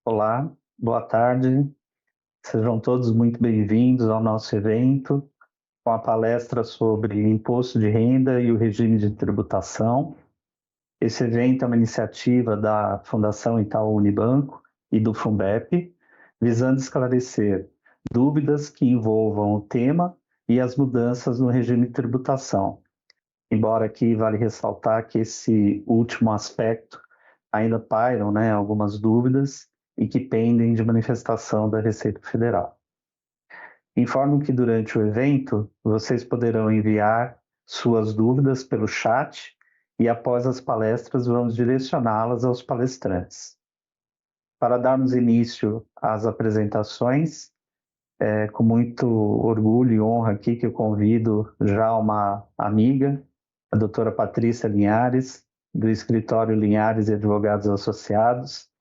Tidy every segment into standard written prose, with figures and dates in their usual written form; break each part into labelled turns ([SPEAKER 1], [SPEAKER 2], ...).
[SPEAKER 1] Olá, boa tarde. Sejam todos muito bem-vindos ao nosso evento com a palestra sobre imposto de renda e o regime de tributação. Esse evento é uma iniciativa da Fundação Itaú Unibanco e do Fundeb, visando esclarecer dúvidas que envolvam o tema e as mudanças no regime de tributação. Embora aqui vale ressaltar que esse último aspecto ainda pairam, algumas dúvidas e que pendem de manifestação da Receita Federal. Informo que durante o evento vocês poderão enviar suas dúvidas pelo chat e após as palestras vamos direcioná-las aos palestrantes. Para darmos início às apresentações, é com muito orgulho e honra aqui que eu convido já uma amiga, a doutora Patrícia Linhares, do Escritório Linhares e Advogados Associados,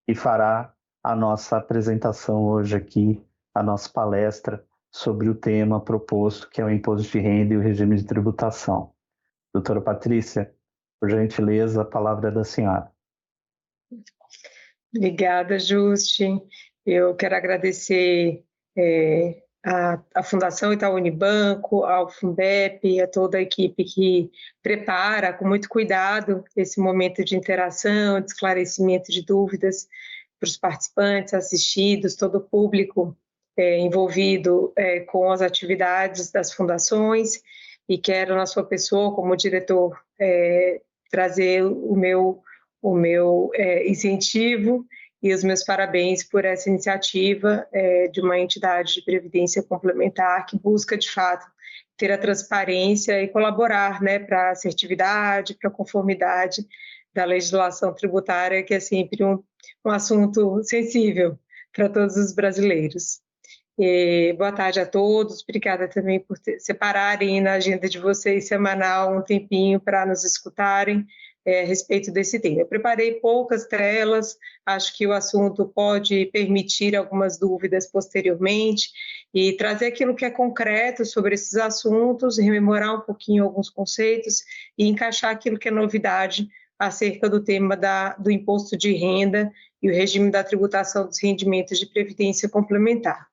[SPEAKER 1] e fará a nossa apresentação hoje aqui, a nossa palestra sobre o tema proposto, que é o imposto de renda e o regime de tributação. Doutora Patrícia, por gentileza, a palavra é da senhora.
[SPEAKER 2] Obrigada, Justin. Eu quero agradecer à Fundação Itaú Unibanco, ao Fundeb, a toda a equipe que prepara com muito cuidado esse momento de interação, de esclarecimento de dúvidas para os participantes, assistidos, todo o público envolvido com as atividades das fundações, e quero, na sua pessoa, como diretor, trazer o meu incentivo e os meus parabéns por essa iniciativa de uma entidade de previdência complementar que busca, de fato, ter a transparência e colaborar para a assertividade, para a conformidade da legislação tributária, que é sempre um assunto sensível para todos os brasileiros. Boa tarde a todos, obrigada também por separarem na agenda de vocês semanal um tempinho para nos escutarem a respeito desse tema. Eu preparei poucas telas, acho que o assunto pode permitir algumas dúvidas posteriormente e trazer aquilo que é concreto sobre esses assuntos, rememorar um pouquinho alguns conceitos e encaixar aquilo que é novidade acerca do tema do imposto de renda e o regime da tributação dos rendimentos de previdência complementar.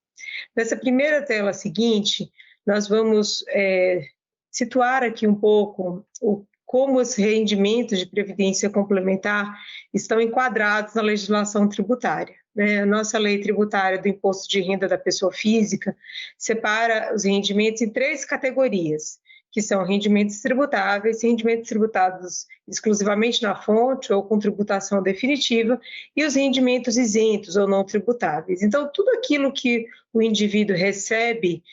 [SPEAKER 2] Nessa primeira tela seguinte, nós vamos situar aqui um pouco como os rendimentos de previdência complementar estão enquadrados na legislação tributária. A nossa lei tributária do imposto de renda da pessoa física separa os rendimentos em 3 categorias, que são rendimentos tributáveis, rendimentos tributados exclusivamente na fonte ou com tributação definitiva, e os rendimentos isentos ou não tributáveis. Então, tudo aquilo que o indivíduo recebe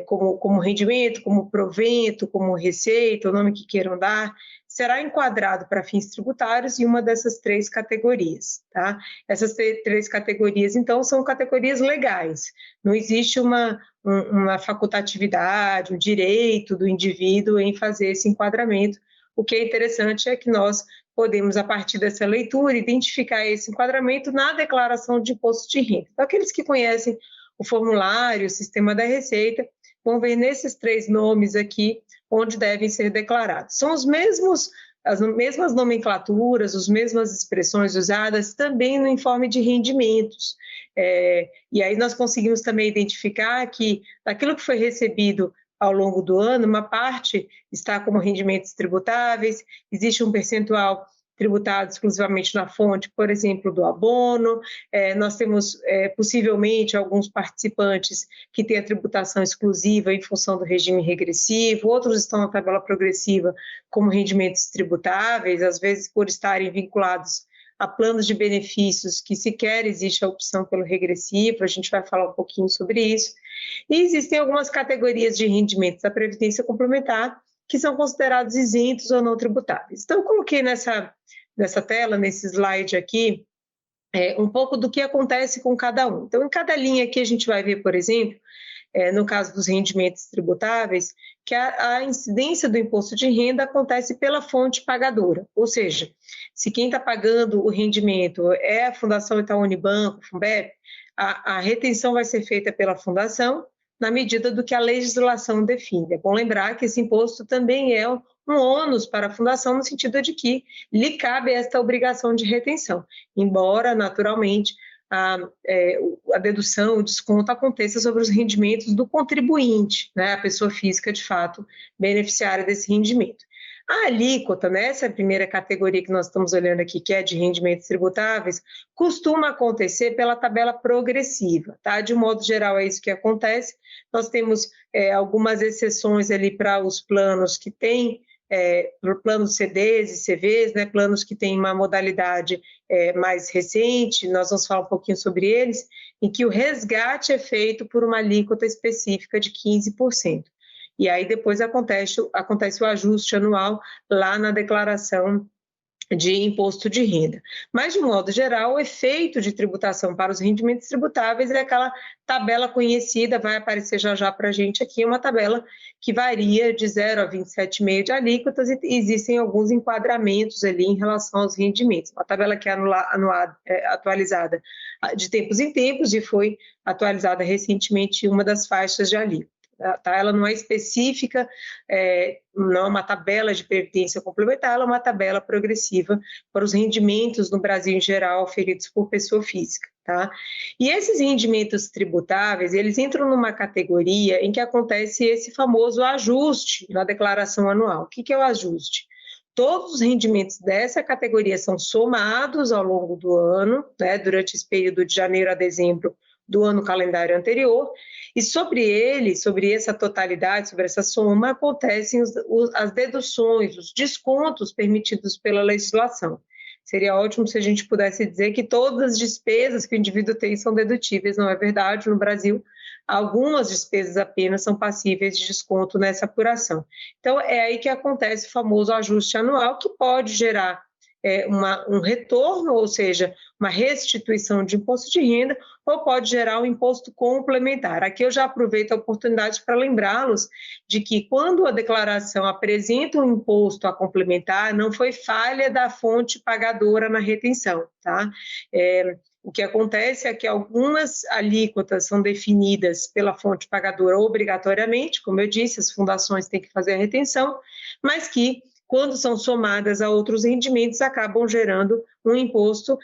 [SPEAKER 2] como rendimento, como provento, como receita, o nome que queiram dar, será enquadrado para fins tributários em uma dessas 3 categorias. Tá? Essas 3 categorias, então, são categorias legais. Não existe uma facultatividade, um direito do indivíduo em fazer esse enquadramento. O que é interessante é que nós podemos, a partir dessa leitura, identificar esse enquadramento na declaração de imposto de renda. Então, aqueles que conhecem o formulário, o sistema da Receita, vão ver nesses 3 nomes aqui onde devem ser declarados. São as mesmas nomenclaturas, as mesmas expressões usadas também no informe de rendimentos. E aí nós conseguimos também identificar que daquilo que foi recebido ao longo do ano, uma parte está como rendimentos tributáveis, existe um percentual tributado exclusivamente na fonte, por exemplo, do abono. Nós temos, possivelmente, alguns participantes que têm a tributação exclusiva em função do regime regressivo, outros estão na tabela progressiva como rendimentos tributáveis, às vezes por estarem vinculados a planos de benefícios que sequer existe a opção pelo regressivo, a gente vai falar um pouquinho sobre isso. E existem algumas categorias de rendimentos da Previdência Complementar que são considerados isentos ou não tributáveis. Então, eu coloquei nessa tela, nesse slide aqui, um pouco do que acontece com cada um. Então, em cada linha aqui a gente vai ver, por exemplo, no caso dos rendimentos tributáveis, que a incidência do imposto de renda acontece pela fonte pagadora, ou seja, se quem está pagando o rendimento é a Fundação Itaú Unibanco, Fundeb, a retenção vai ser feita pela fundação na medida do que a legislação define. É bom lembrar que esse imposto também é um ônus para a fundação, no sentido de que lhe cabe esta obrigação de retenção, embora, naturalmente, a dedução, o desconto aconteça sobre os rendimentos do contribuinte, né, a pessoa física, de fato, beneficiária desse rendimento. A alíquota, nessa primeira categoria que nós estamos olhando aqui, que é de rendimentos tributáveis, costuma acontecer pela tabela progressiva, tá? De um modo geral, é isso que acontece. Nós temos algumas exceções ali para os planos que têm, planos CDs e CVs, né? Planos que têm uma modalidade mais recente, nós vamos falar um pouquinho sobre eles, em que o resgate é feito por uma alíquota específica de 15%. E aí depois acontece o ajuste anual lá na declaração de imposto de renda. Mas, de modo geral, o efeito de tributação para os rendimentos tributáveis é aquela tabela conhecida, vai aparecer já para a gente aqui, uma tabela que varia de 0 a 27,5 de alíquotas e existem alguns enquadramentos ali em relação aos rendimentos. Uma tabela que é atualizada de tempos em tempos e foi atualizada recentemente em uma das faixas de alíquota. Tá? Ela não é específica, não é uma tabela de previdência complementar, ela é uma tabela progressiva para os rendimentos no Brasil em geral oferidos por pessoa física. Tá? E esses rendimentos tributáveis, eles entram numa categoria em que acontece esse famoso ajuste na declaração anual. O que é o ajuste? Todos os rendimentos dessa categoria são somados ao longo do ano, né, durante esse período de janeiro a dezembro do ano calendário anterior, e sobre essa totalidade, sobre essa soma, acontecem as deduções, os descontos permitidos pela legislação. Seria ótimo se a gente pudesse dizer que todas as despesas que o indivíduo tem são dedutíveis, não é verdade? No Brasil, algumas despesas apenas são passíveis de desconto nessa apuração. Então, é aí que acontece o famoso ajuste anual, que pode gerar um retorno, ou seja, uma restituição de imposto de renda, ou pode gerar um imposto complementar. Aqui eu já aproveito a oportunidade para lembrá-los de que quando a declaração apresenta um imposto a complementar, não foi falha da fonte pagadora na retenção, tá? O que acontece é que algumas alíquotas são definidas pela fonte pagadora obrigatoriamente, como eu disse, as fundações têm que fazer a retenção, mas que quando são somadas a outros rendimentos, acabam gerando um imposto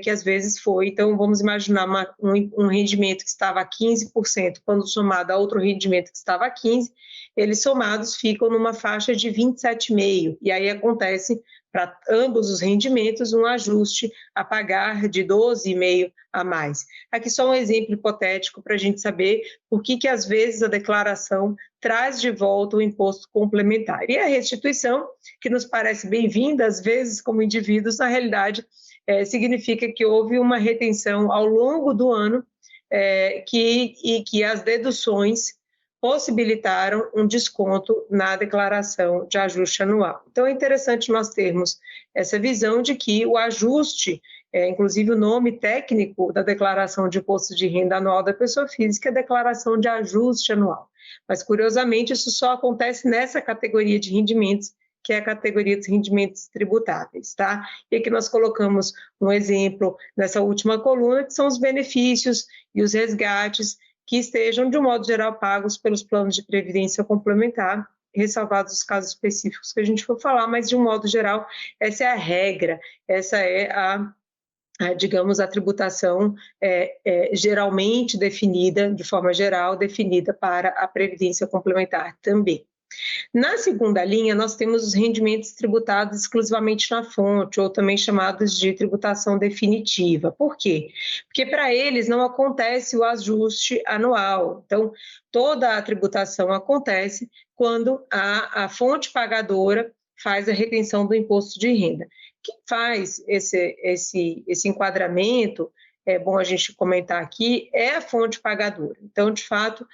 [SPEAKER 2] que às vezes foi. Então, vamos imaginar um rendimento que estava a 15%, quando somado a outro rendimento que estava a 15%, eles somados ficam numa faixa de 27,5%. E aí acontece, para ambos os rendimentos, um ajuste a pagar de 12,5% a mais. Aqui só um exemplo hipotético para a gente saber por que às vezes a declaração traz de volta o imposto complementar. E a restituição, que nos parece bem-vinda, às vezes, como indivíduos, na realidade, significa que houve uma retenção ao longo do ano e que as deduções possibilitaram um desconto na declaração de ajuste anual. Então, é interessante nós termos essa visão de que o ajuste, inclusive o nome técnico da declaração de imposto de renda anual da pessoa física é declaração de ajuste anual. Mas, curiosamente, isso só acontece nessa categoria de rendimentos, que é a categoria dos rendimentos tributáveis, tá? E aqui nós colocamos um exemplo nessa última coluna, que são os benefícios e os resgates que estejam, de um modo geral, pagos pelos planos de previdência complementar, ressalvados os casos específicos que a gente for falar, mas, de um modo geral, essa é a regra, essa é digamos, a tributação geralmente definida, de forma geral, definida para a previdência complementar também. Na segunda linha, nós temos os rendimentos tributados exclusivamente na fonte, ou também chamados de tributação definitiva. Por quê? Porque para eles não acontece o ajuste anual. Então, toda a tributação acontece quando a fonte pagadora faz a retenção do imposto de renda. Quem faz esse enquadramento, é bom a gente comentar aqui, é a fonte pagadora. Então, de fato,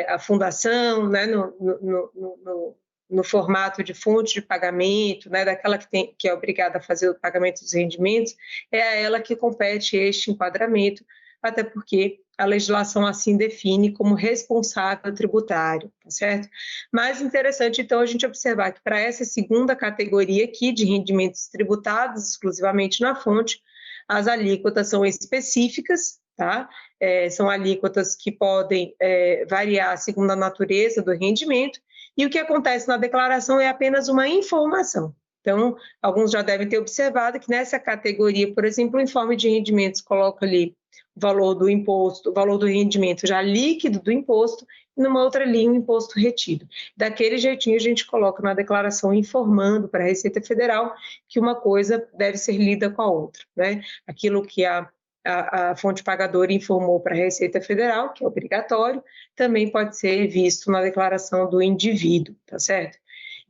[SPEAKER 2] a fundação, né, no formato de fonte de pagamento, né, daquela que é obrigada a fazer o pagamento dos rendimentos, é a ela que compete este enquadramento, até porque a legislação assim define como responsável tributário, tá certo? Mas interessante, então, a gente observar que para essa segunda categoria aqui de rendimentos tributados exclusivamente na fonte, as alíquotas são específicas, tá? São alíquotas que podem variar segundo a natureza do rendimento, e o que acontece na declaração é apenas uma informação. Então, alguns já devem ter observado que nessa categoria, por exemplo, o informe de rendimentos coloca ali o valor do imposto, o valor do rendimento já líquido do imposto, e numa outra linha o imposto retido. Daquele jeitinho a gente coloca na declaração informando para a Receita Federal que uma coisa deve ser lida com a outra, né? Aquilo que a fonte pagadora informou para a Receita Federal, que é obrigatório, também pode ser visto na declaração do indivíduo, tá certo?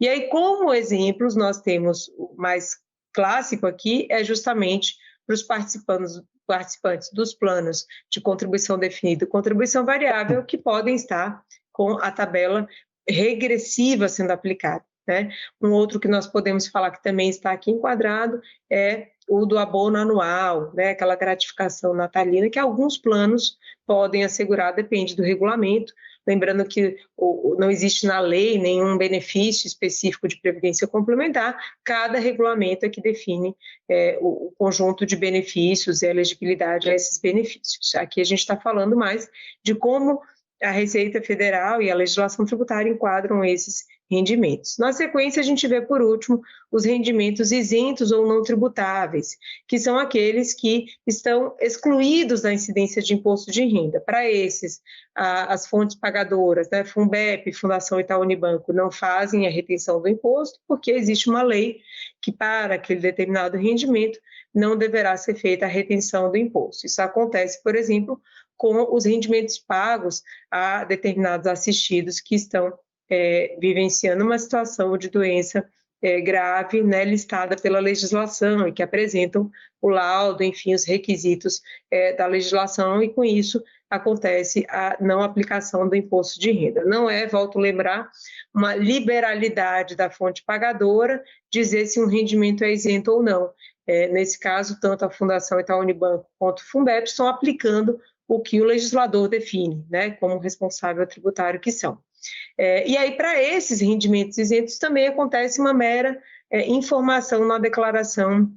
[SPEAKER 2] E aí, como exemplos, nós temos o mais clássico aqui, é justamente para os participantes dos planos de contribuição definida e contribuição variável, que podem estar com a tabela regressiva sendo aplicada, né? Um outro que nós podemos falar que também está aqui enquadrado é o do abono anual, né? Aquela gratificação natalina que alguns planos podem assegurar, depende do regulamento. Lembrando que não existe na lei nenhum benefício específico de previdência complementar, cada regulamento é que define o conjunto de benefícios e a elegibilidade a esses benefícios. Aqui a gente está falando mais de como a Receita Federal e a legislação tributária enquadram esses rendimentos. Na sequência, a gente vê, por último, os rendimentos isentos ou não tributáveis, que são aqueles que estão excluídos da incidência de imposto de renda. Para esses, as fontes pagadoras, né, Funbep, Fundação Itaú Unibanco, não fazem a retenção do imposto, porque existe uma lei que, para aquele determinado rendimento, não deverá ser feita a retenção do imposto. Isso acontece, por exemplo, com os rendimentos pagos a determinados assistidos que estão vivenciando uma situação de doença grave, né, listada pela legislação e que apresentam o laudo, enfim, os requisitos da legislação, e com isso acontece a não aplicação do imposto de renda. Não é, volto a lembrar, uma liberalidade da fonte pagadora dizer se um rendimento é isento ou não. Nesse caso, tanto a Fundação Itaú Unibanco quanto o Funbep estão aplicando o que o legislador define, né, como responsável tributário que são. E aí, para esses rendimentos isentos, também acontece uma mera informação na declaração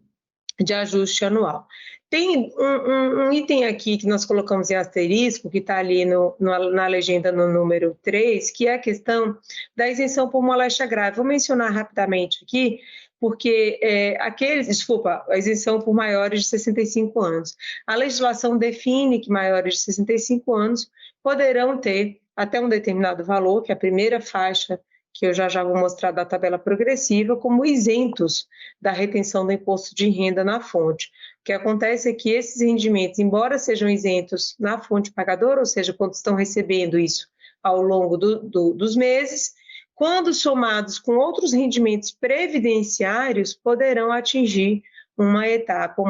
[SPEAKER 2] de ajuste anual. Tem um item aqui que nós colocamos em asterisco, que está ali na legenda no número 3, que é a questão da isenção por moléstia grave. Vou mencionar rapidamente aqui, porque a isenção por maiores de 65 anos. A legislação define que maiores de 65 anos poderão ter até um determinado valor, que é a primeira faixa, que eu já vou mostrar da tabela progressiva, como isentos da retenção do imposto de renda na fonte. O que acontece é que esses rendimentos, embora sejam isentos na fonte pagadora, ou seja, quando estão recebendo isso ao longo dos meses, quando somados com outros rendimentos previdenciários, poderão atingir uma etapa,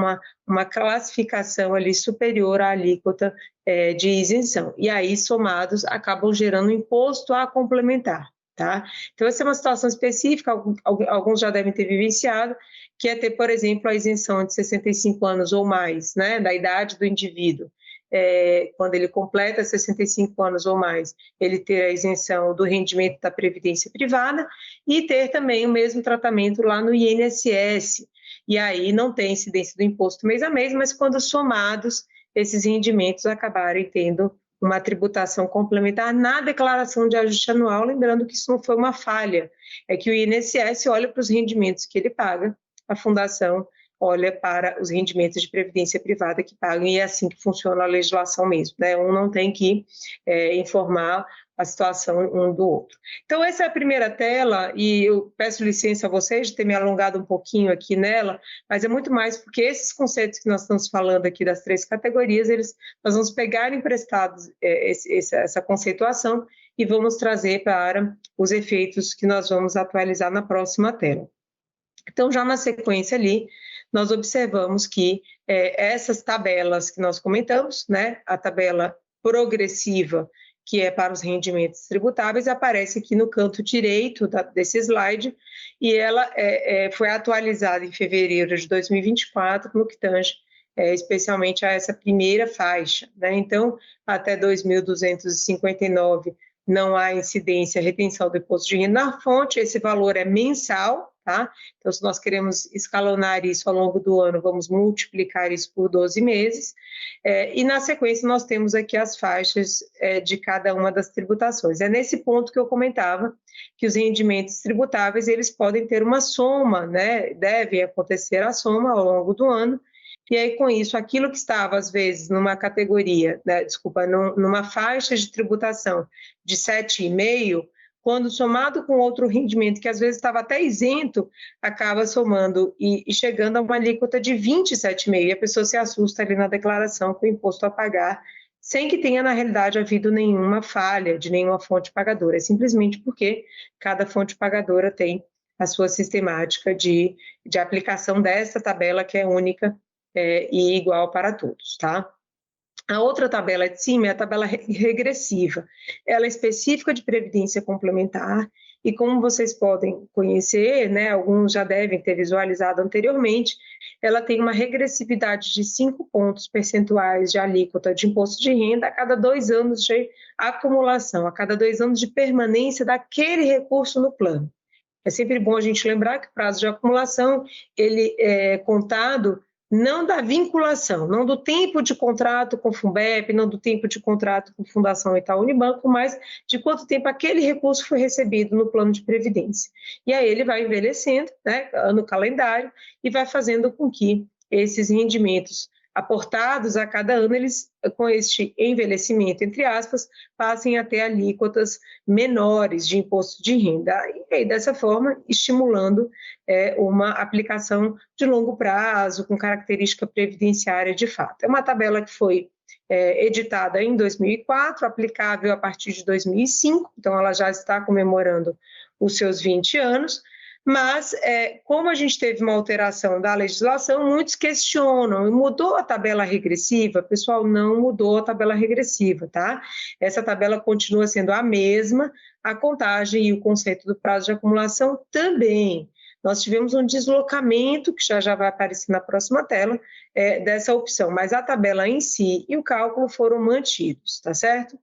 [SPEAKER 2] uma classificação ali superior à alíquota de isenção. E aí, somados, acabam gerando um imposto a complementar. Tá? Então, essa é uma situação específica, alguns já devem ter vivenciado, que é ter, por exemplo, a isenção de 65 anos ou mais, né, da idade do indivíduo. Quando ele completa 65 anos ou mais, ele ter a isenção do rendimento da Previdência Privada e ter também o mesmo tratamento lá no INSS. E aí não tem incidência do imposto mês a mês, mas quando somados, esses rendimentos acabarem tendo uma tributação complementar na declaração de ajuste anual, lembrando que isso não foi uma falha, é que o INSS olha para os rendimentos que ele paga, a fundação olha para os rendimentos de previdência privada que pagam, e é assim que funciona a legislação mesmo, né? Um não tem que informar a situação um do outro. Então, essa é a primeira tela, e eu peço licença a vocês de ter me alongado um pouquinho aqui nela, mas é muito mais porque esses conceitos que nós estamos falando aqui das 3 categorias, nós vamos pegar emprestados essa conceituação e vamos trazer para os efeitos que nós vamos atualizar na próxima tela. Então, já na sequência ali, nós observamos que essas tabelas que nós comentamos, né, a tabela progressiva, que é para os rendimentos tributáveis, aparece aqui no canto direito desse slide, e ela foi atualizada em fevereiro de 2024, no que tange especialmente a essa primeira faixa, né? Então, até 2.259 não há incidência, retenção do imposto de renda na fonte, esse valor é mensal, tá? Então, se nós queremos escalonar isso ao longo do ano, vamos multiplicar isso por 12 meses, e na sequência nós temos aqui as faixas de cada uma das tributações. É nesse ponto que eu comentava que os rendimentos tributáveis, eles podem ter uma soma, né? Deve acontecer a soma ao longo do ano, e aí, com isso, aquilo que estava, às vezes, numa categoria, né, numa faixa de tributação de 7,5%, quando somado com outro rendimento que, às vezes, estava até isento, acaba somando e chegando a uma alíquota de 27,5%, e a pessoa se assusta ali na declaração com o imposto a pagar, sem que tenha, na realidade, havido nenhuma falha de nenhuma fonte pagadora. É simplesmente porque cada fonte pagadora tem a sua sistemática de aplicação dessa tabela, que é única, e igual para todos, tá? A outra tabela de cima é a tabela regressiva. Ela é específica de previdência complementar e, como vocês podem conhecer, né, alguns já devem ter visualizado anteriormente, ela tem uma regressividade de 5 pontos percentuais de alíquota de imposto de renda a cada 2 anos de acumulação, a cada 2 anos de permanência daquele recurso no plano. É sempre bom a gente lembrar que o prazo de acumulação ele é contado não da vinculação, não do tempo de contrato com o Funbep, não do tempo de contrato com a Fundação Itaú Unibanco, mas de quanto tempo aquele recurso foi recebido no plano de previdência. E aí ele vai envelhecendo, né, no calendário, e vai fazendo com que esses rendimentos aportados a cada ano, eles, com este envelhecimento, entre aspas, passem a ter alíquotas menores de imposto de renda. E aí, dessa forma, estimulando uma aplicação de longo prazo, com característica previdenciária de fato. É uma tabela que foi editada em 2004, aplicável a partir de 2005, então ela já está comemorando os seus 20 anos, mas, como a gente teve uma alteração da legislação, muitos questionam, mudou a tabela regressiva? Pessoal, não mudou a tabela regressiva, tá? Essa tabela continua sendo a mesma, a contagem e o conceito do prazo de acumulação também. Nós tivemos um deslocamento, que já vai aparecer na próxima tela, dessa opção, mas a tabela em si e o cálculo foram mantidos, tá certo?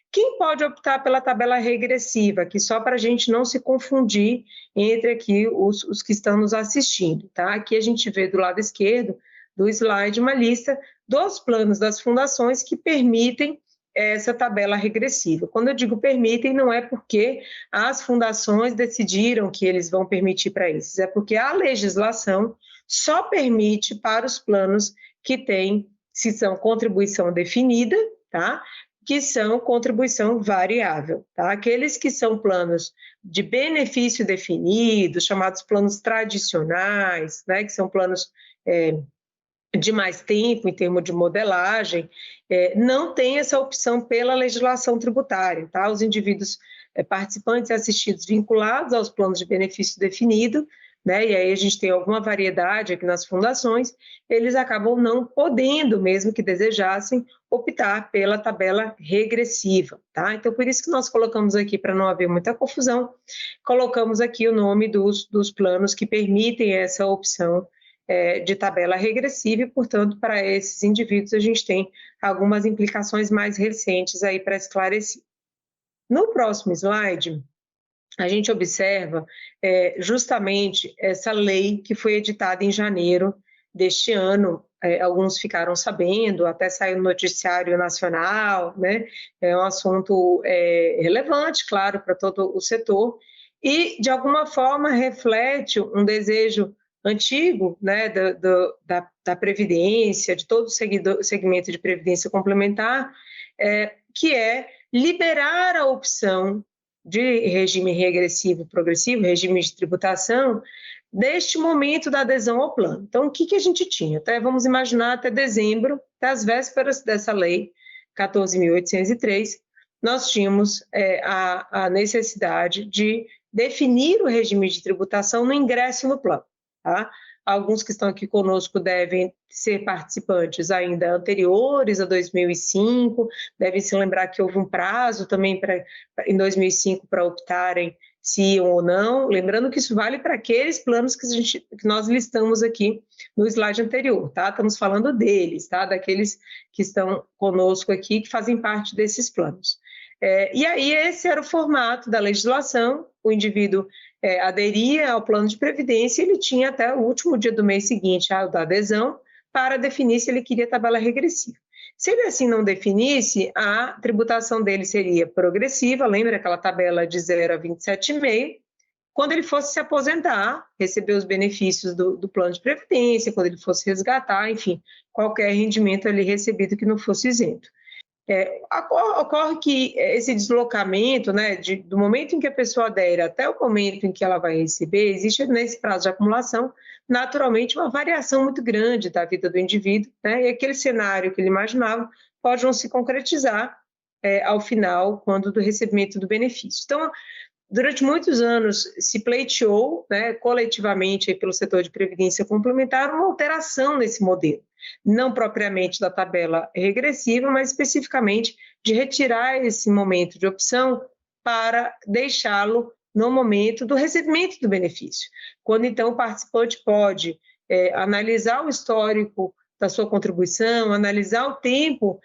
[SPEAKER 2] Quem pode optar pela tabela regressiva, que só para a gente não se confundir entre aqui os que estão nos assistindo, tá? Aqui a gente vê do lado esquerdo do slide uma lista dos planos das fundações que permitem essa tabela regressiva. Quando eu digo permitem, não é porque as fundações decidiram que eles vão permitir para esses, é porque a legislação só permite para os planos que têm, se são contribuição definida, tá? Que são contribuição variável, tá? Aqueles que são planos de benefício definido, chamados planos tradicionais, né? Que são planos de mais tempo, em termos de modelagem, não tem essa opção pela legislação tributária, tá? Os indivíduos participantes e assistidos vinculados aos planos de benefício definido, né, e aí a gente tem alguma variedade aqui nas fundações, eles acabam não podendo, mesmo que desejassem, optar pela tabela regressiva, tá? Então, por isso que nós colocamos aqui, para não haver muita confusão, colocamos aqui o nome dos planos que permitem essa opção de tabela regressiva e, portanto, para esses indivíduos a gente tem algumas implicações mais recentes aí para esclarecer. No próximo slide, a gente observa justamente essa lei que foi editada em janeiro deste ano. Alguns ficaram sabendo, até saiu no noticiário nacional, né? É um assunto relevante, claro, para todo o setor, e, de alguma forma, reflete um desejo antigo, né, da Previdência, de todo o segmento de Previdência complementar, que é liberar a opção de regime regressivo progressivo, regime de tributação, deste momento da adesão ao plano. Então, o que a gente tinha? Vamos imaginar até dezembro, até as vésperas dessa lei 14.803, nós tínhamos a necessidade de definir o regime de tributação no ingresso no plano. Tá? Alguns que estão aqui conosco devem ser participantes ainda anteriores a 2005, devem se lembrar que houve um prazo também em 2005 para optarem se iam ou não, lembrando que isso vale para aqueles planos que nós listamos aqui no slide anterior, tá? Estamos falando deles, tá? Daqueles que estão conosco aqui, que fazem parte desses planos. E aí esse era o formato da legislação, o indivíduo aderia ao plano de previdência e ele tinha até o último dia do mês seguinte, da adesão, para definir se ele queria tabela regressiva. Se ele assim não definisse, a tributação dele seria progressiva, lembra aquela tabela de 0 a 27,5, quando ele fosse se aposentar, receber os benefícios do plano de previdência, quando ele fosse resgatar, enfim, qualquer rendimento ali recebido que não fosse isento. Ocorre que esse deslocamento, né, do momento em que a pessoa adere até o momento em que ela vai receber, existe nesse prazo de acumulação, naturalmente, uma variação muito grande da vida do indivíduo, né, e aquele cenário que ele imaginava pode não se concretizar ao final, quando do recebimento do benefício. Então, durante muitos anos se pleiteou, né, coletivamente pelo setor de previdência complementar uma alteração nesse modelo, não propriamente da tabela regressiva, mas especificamente de retirar esse momento de opção para deixá-lo no momento do recebimento do benefício, quando então o participante pode analisar o histórico da sua contribuição, analisar o tempo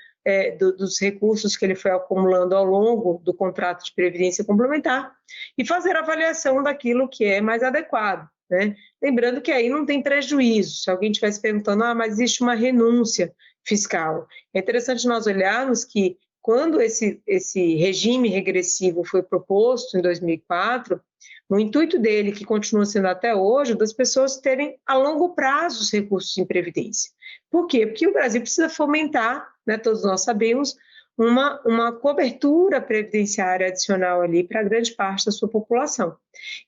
[SPEAKER 2] dos recursos que ele foi acumulando ao longo do contrato de previdência complementar e fazer a avaliação daquilo que é mais adequado, né? Lembrando que aí não tem prejuízo. Se alguém estivesse perguntando, mas existe uma renúncia fiscal. É interessante nós olharmos que quando esse regime regressivo foi proposto em 2004, no intuito dele, que continua sendo até hoje, das pessoas terem a longo prazo os recursos em previdência. Por quê? Porque o Brasil precisa fomentar, né, todos nós sabemos, uma cobertura previdenciária adicional ali para grande parte da sua população.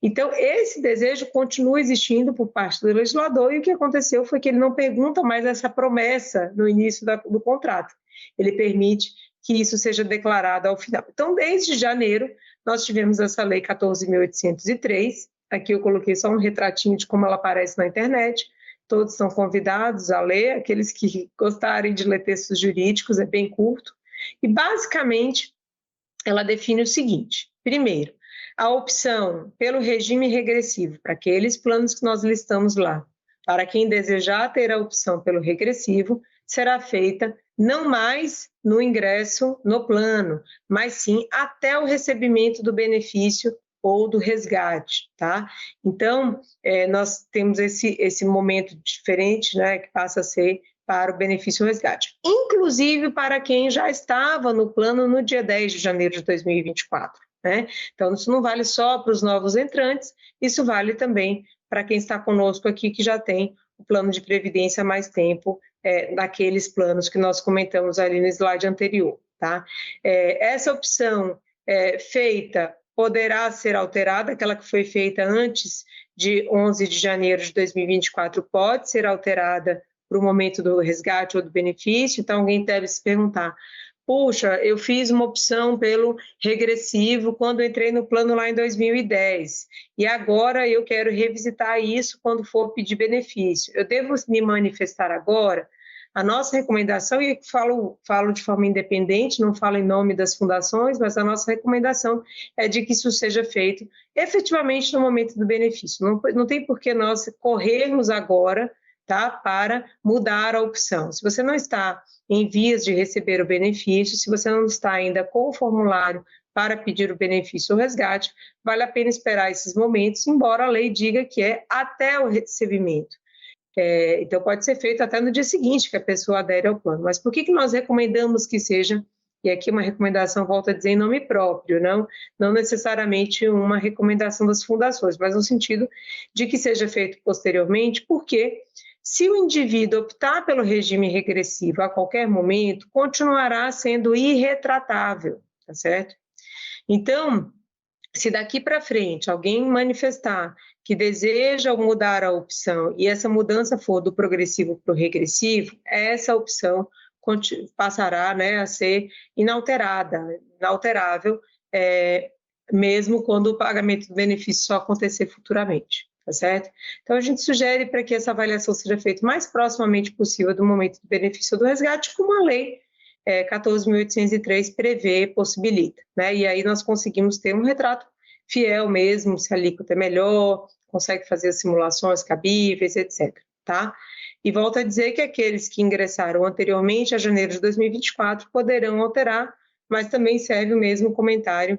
[SPEAKER 2] Então, esse desejo continua existindo por parte do legislador e o que aconteceu foi que ele não pergunta mais essa promessa no início do contrato. Ele permite que isso seja declarado ao final. Então, desde janeiro, nós tivemos essa lei 14.803, aqui eu coloquei só um retratinho de como ela aparece na internet, todos são convidados a ler, aqueles que gostarem de ler textos jurídicos, é bem curto, e basicamente ela define o seguinte: primeiro, a opção pelo regime regressivo, para aqueles planos que nós listamos lá, para quem desejar ter a opção pelo regressivo, será feita não mais no ingresso no plano, mas sim até o recebimento do benefício ou do resgate, tá? Então, nós temos esse momento diferente, né, que passa a ser para o benefício resgate, inclusive para quem já estava no plano no dia 10 de janeiro de 2024, né? Então, isso não vale só para os novos entrantes, isso vale também para quem está conosco aqui, que já tem o plano de previdência há mais tempo, daqueles planos que nós comentamos ali no slide anterior, tá? Essa opção feita poderá ser alterada, aquela que foi feita antes de 11 de janeiro de 2024 pode ser alterada para o momento do resgate ou do benefício. Então, alguém deve se perguntar, puxa, eu fiz uma opção pelo regressivo quando entrei no plano lá em 2010, e agora eu quero revisitar isso quando for pedir benefício. Eu devo me manifestar agora? A nossa recomendação, e falo de forma independente, não falo em nome das fundações, mas a nossa recomendação é de que isso seja feito efetivamente no momento do benefício. Não tem por que nós corrermos agora, tá, para mudar a opção. Se você não está em vias de receber o benefício, se você não está ainda com o formulário para pedir o benefício ou resgate, vale a pena esperar esses momentos, embora a lei diga que é até o recebimento. Então, pode ser feito até no dia seguinte que a pessoa adere ao plano. Mas por que nós recomendamos que seja, e aqui uma recomendação, volto a dizer, em nome próprio, não necessariamente uma recomendação das fundações, mas no sentido de que seja feito posteriormente, porque se o indivíduo optar pelo regime regressivo a qualquer momento, continuará sendo irretratável, tá certo? Então, se daqui para frente alguém manifestar que deseja mudar a opção e essa mudança for do progressivo para o regressivo, essa opção passará, né, a ser inalterável, mesmo quando o pagamento do benefício só acontecer futuramente, tá certo? Então, a gente sugere para que essa avaliação seja feita o mais proximamente possível do momento do benefício ou do resgate, como a lei 14.803 prevê, possibilita, né? E aí nós conseguimos ter um retrato fiel mesmo, se a alíquota é melhor, consegue fazer as simulações cabíveis, etc. Tá? E volto a dizer que aqueles que ingressaram anteriormente a janeiro de 2024 poderão alterar mas também serve o mesmo comentário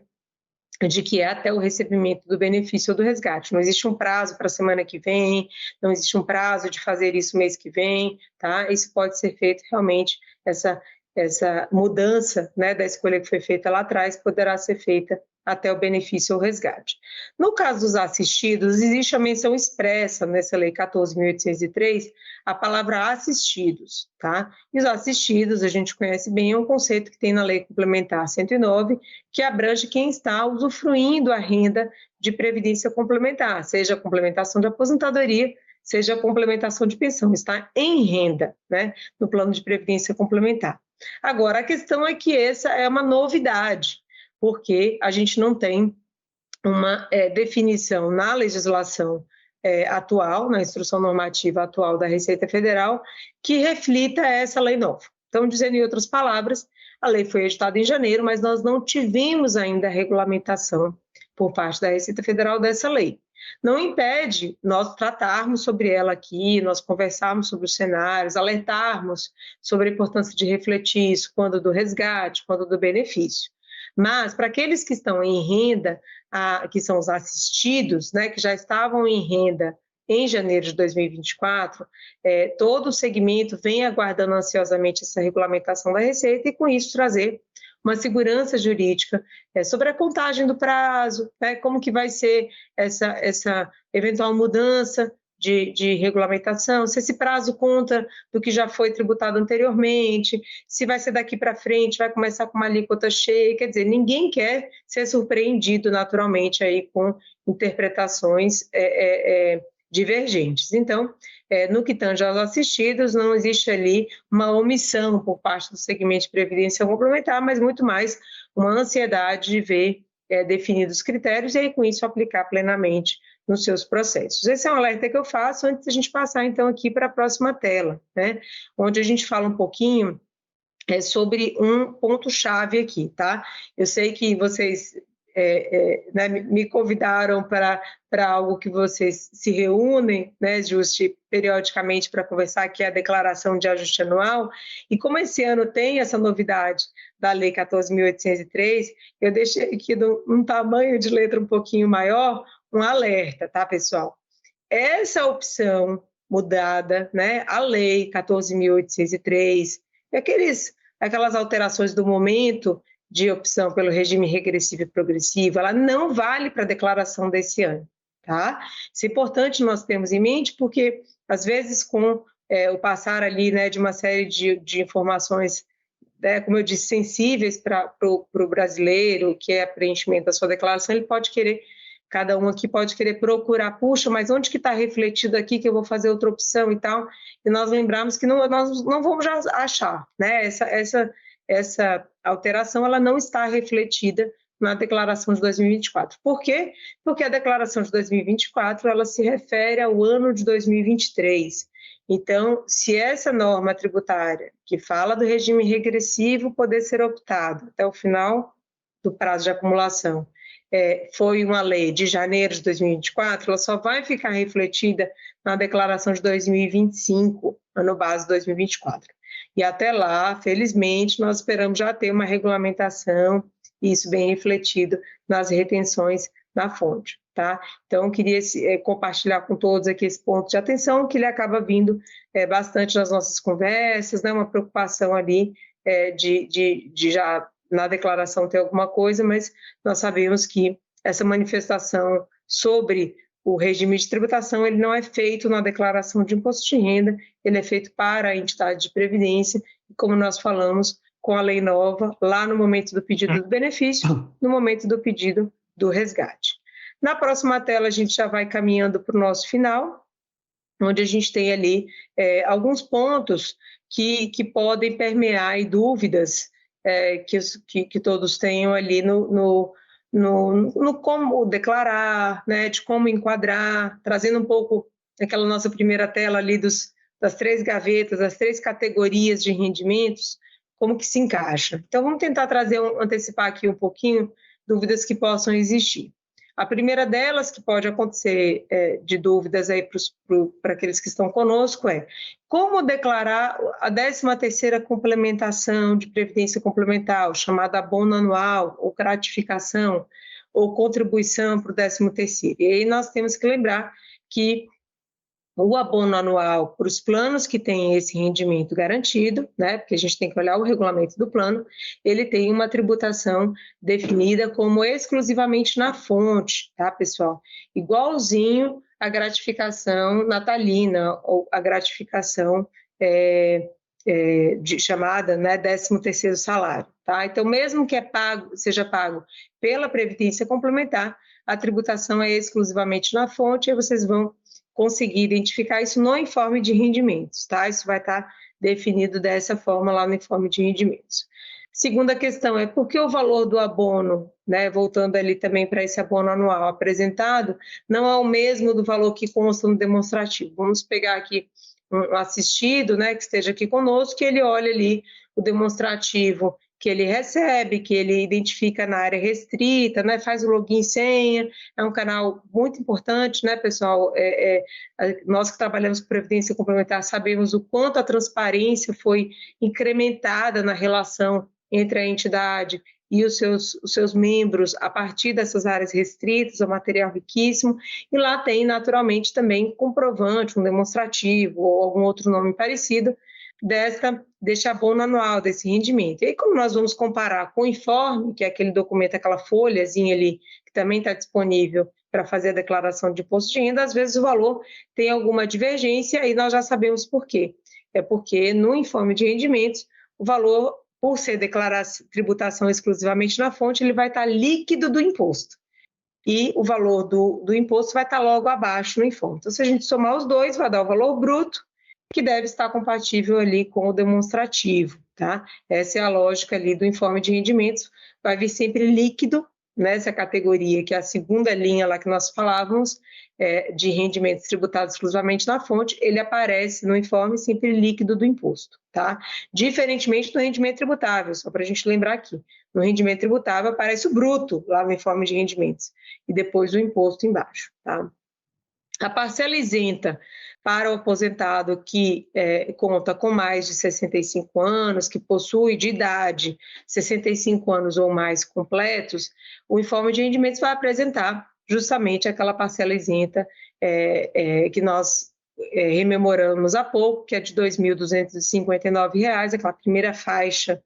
[SPEAKER 2] de que é até o recebimento do benefício ou do resgate. Não existe um prazo para a semana que vem, não existe um prazo de fazer isso mês que vem, tá? Isso pode ser feito realmente, essa mudança, né, da escolha que foi feita lá atrás poderá ser feita até o benefício ou resgate. No caso dos assistidos, existe a menção expressa nessa Lei 14.803, a palavra assistidos, tá? E os assistidos, a gente conhece bem, é um conceito que tem na Lei Complementar 109, que abrange quem está usufruindo a renda de previdência complementar, seja a complementação de aposentadoria, seja a complementação de pensão, está em renda, né, no plano de previdência complementar. Agora, a questão é que essa é uma novidade, porque a gente não tem uma definição na legislação atual, na instrução normativa atual da Receita Federal, que reflita essa lei nova. Então, dizendo em outras palavras, a lei foi editada em janeiro, mas nós não tivemos ainda a regulamentação por parte da Receita Federal dessa lei. Não impede nós tratarmos sobre ela aqui, nós conversarmos sobre os cenários, alertarmos sobre a importância de refletir isso quando do resgate, quando do benefício. Mas, para aqueles que estão em renda, que são os assistidos, né, que já estavam em renda em janeiro de 2024, todo o segmento vem aguardando ansiosamente essa regulamentação da Receita e, com isso, trazer uma segurança jurídica sobre a contagem do prazo, né, como que vai ser essa eventual mudança de regulamentação, se esse prazo conta do que já foi tributado anteriormente, se vai ser daqui para frente, vai começar com uma alíquota cheia, quer dizer, ninguém quer ser surpreendido naturalmente aí com interpretações divergentes. Então, no que tange aos assistidos, não existe ali uma omissão por parte do segmento de previdência complementar, mas muito mais uma ansiedade de ver definidos os critérios e aí com isso aplicar plenamente nos seus processos. Esse é um alerta que eu faço antes da gente passar então aqui para a próxima tela, né? Onde a gente fala um pouquinho sobre um ponto-chave aqui, tá? Eu sei que vocês né, me convidaram para algo que vocês se reúnem, né, periodicamente para conversar, que é a declaração de ajuste anual, e como esse ano tem essa novidade da Lei 14.803, eu deixei aqui num tamanho de letra um pouquinho maior, um alerta, tá, pessoal? Essa opção mudada, né, a Lei 14.803, aquelas alterações do momento de opção pelo regime regressivo e progressivo, ela não vale para a declaração desse ano, tá? Isso é importante nós termos em mente, porque, às vezes, com o passar ali, né, de uma série de informações, né, como eu disse, sensíveis para o brasileiro, que é preenchimento da sua declaração, ele pode querer, cada um aqui pode querer procurar, puxa, mas onde que está refletido aqui que eu vou fazer outra opção e tal? E nós lembramos que nós não vamos já achar, né? Essa alteração ela não está refletida na declaração de 2024. Por quê? Porque a declaração de 2024 ela se refere ao ano de 2023. Então, se essa norma tributária que fala do regime regressivo poder ser optado até o final do prazo de acumulação foi uma lei de janeiro de 2024, ela só vai ficar refletida na declaração de 2025, ano base 2024. E até lá, felizmente, nós esperamos já ter uma regulamentação, e isso bem refletido nas retenções na fonte, tá? Então, queria compartilhar com todos aqui esse ponto de atenção, que ele acaba vindo bastante nas nossas conversas, né? Uma preocupação ali de já na declaração ter alguma coisa, mas nós sabemos que essa manifestação sobre o regime de tributação ele não é feito na declaração de imposto de renda, ele é feito para a entidade de previdência, e como nós falamos com a lei nova, lá no momento do pedido do benefício, no momento do pedido do resgate. Na próxima tela, a gente já vai caminhando para o nosso final, onde a gente tem ali alguns pontos que podem permear e dúvidas que todos tenham ali no como declarar, né, de como enquadrar, trazendo um pouco aquela nossa primeira tela ali das 3 gavetas, das 3 categorias de rendimentos, como que se encaixa. Então, vamos tentar antecipar aqui um pouquinho dúvidas que possam existir. A primeira delas, que pode acontecer de dúvidas aí para aqueles que estão conosco, é como declarar a 13ª complementação de previdência complementar, chamada abono anual, ou gratificação, ou contribuição para o 13º. E aí nós temos que lembrar que o abono anual para os planos que têm esse rendimento garantido, né, porque a gente tem que olhar o regulamento do plano, ele tem uma tributação definida como exclusivamente na fonte, tá, pessoal? Igualzinho a gratificação natalina ou a gratificação chamada, né, 13º salário, tá? Então, mesmo que seja pago pela Previdência Complementar, a tributação é exclusivamente na fonte, e vocês vão conseguir identificar isso no informe de rendimentos, tá? Isso vai estar definido dessa forma lá no informe de rendimentos. Segunda questão é por que o valor do abono, né, voltando ali também para esse abono anual apresentado, não é o mesmo do valor que consta no demonstrativo. Vamos pegar aqui um assistido, né, que esteja aqui conosco, que ele olha ali o demonstrativo que ele recebe, que ele identifica na área restrita, né, faz o login e senha, é um canal muito importante, né, pessoal? Nós que trabalhamos com Previdência Complementar sabemos o quanto a transparência foi incrementada na relação entre a entidade e os seus membros a partir dessas áreas restritas, é um material riquíssimo, e lá tem naturalmente também comprovante, um demonstrativo ou algum outro nome parecido, desse abono anual, desse rendimento. E aí, como nós vamos comparar com o informe, que é aquele documento, aquela folhazinha ali, que também está disponível para fazer a declaração de imposto de renda, às vezes o valor tem alguma divergência e nós já sabemos por quê. É porque no informe de rendimentos, o valor, por ser tributação exclusivamente na fonte, ele vai estar líquido do imposto. E o valor do imposto vai estar logo abaixo no informe. Então, se a gente somar os dois, vai dar o valor bruto, que deve estar compatível ali com o demonstrativo, tá? Essa é a lógica ali do informe de rendimentos, vai vir sempre líquido nessa categoria, que é a segunda linha lá que nós falávamos, de rendimentos tributados exclusivamente na fonte, ele aparece no informe sempre líquido do imposto, tá? Diferentemente do rendimento tributável, só para a gente lembrar aqui, no rendimento tributável aparece o bruto lá no informe de rendimentos, e depois o imposto embaixo, tá? A parcela isenta para o aposentado que conta com mais de 65 anos, que possui de idade 65 anos ou mais completos, o informe de rendimentos vai apresentar justamente aquela parcela isenta que nós rememoramos há pouco, que é de R$ 2.259, aquela primeira faixa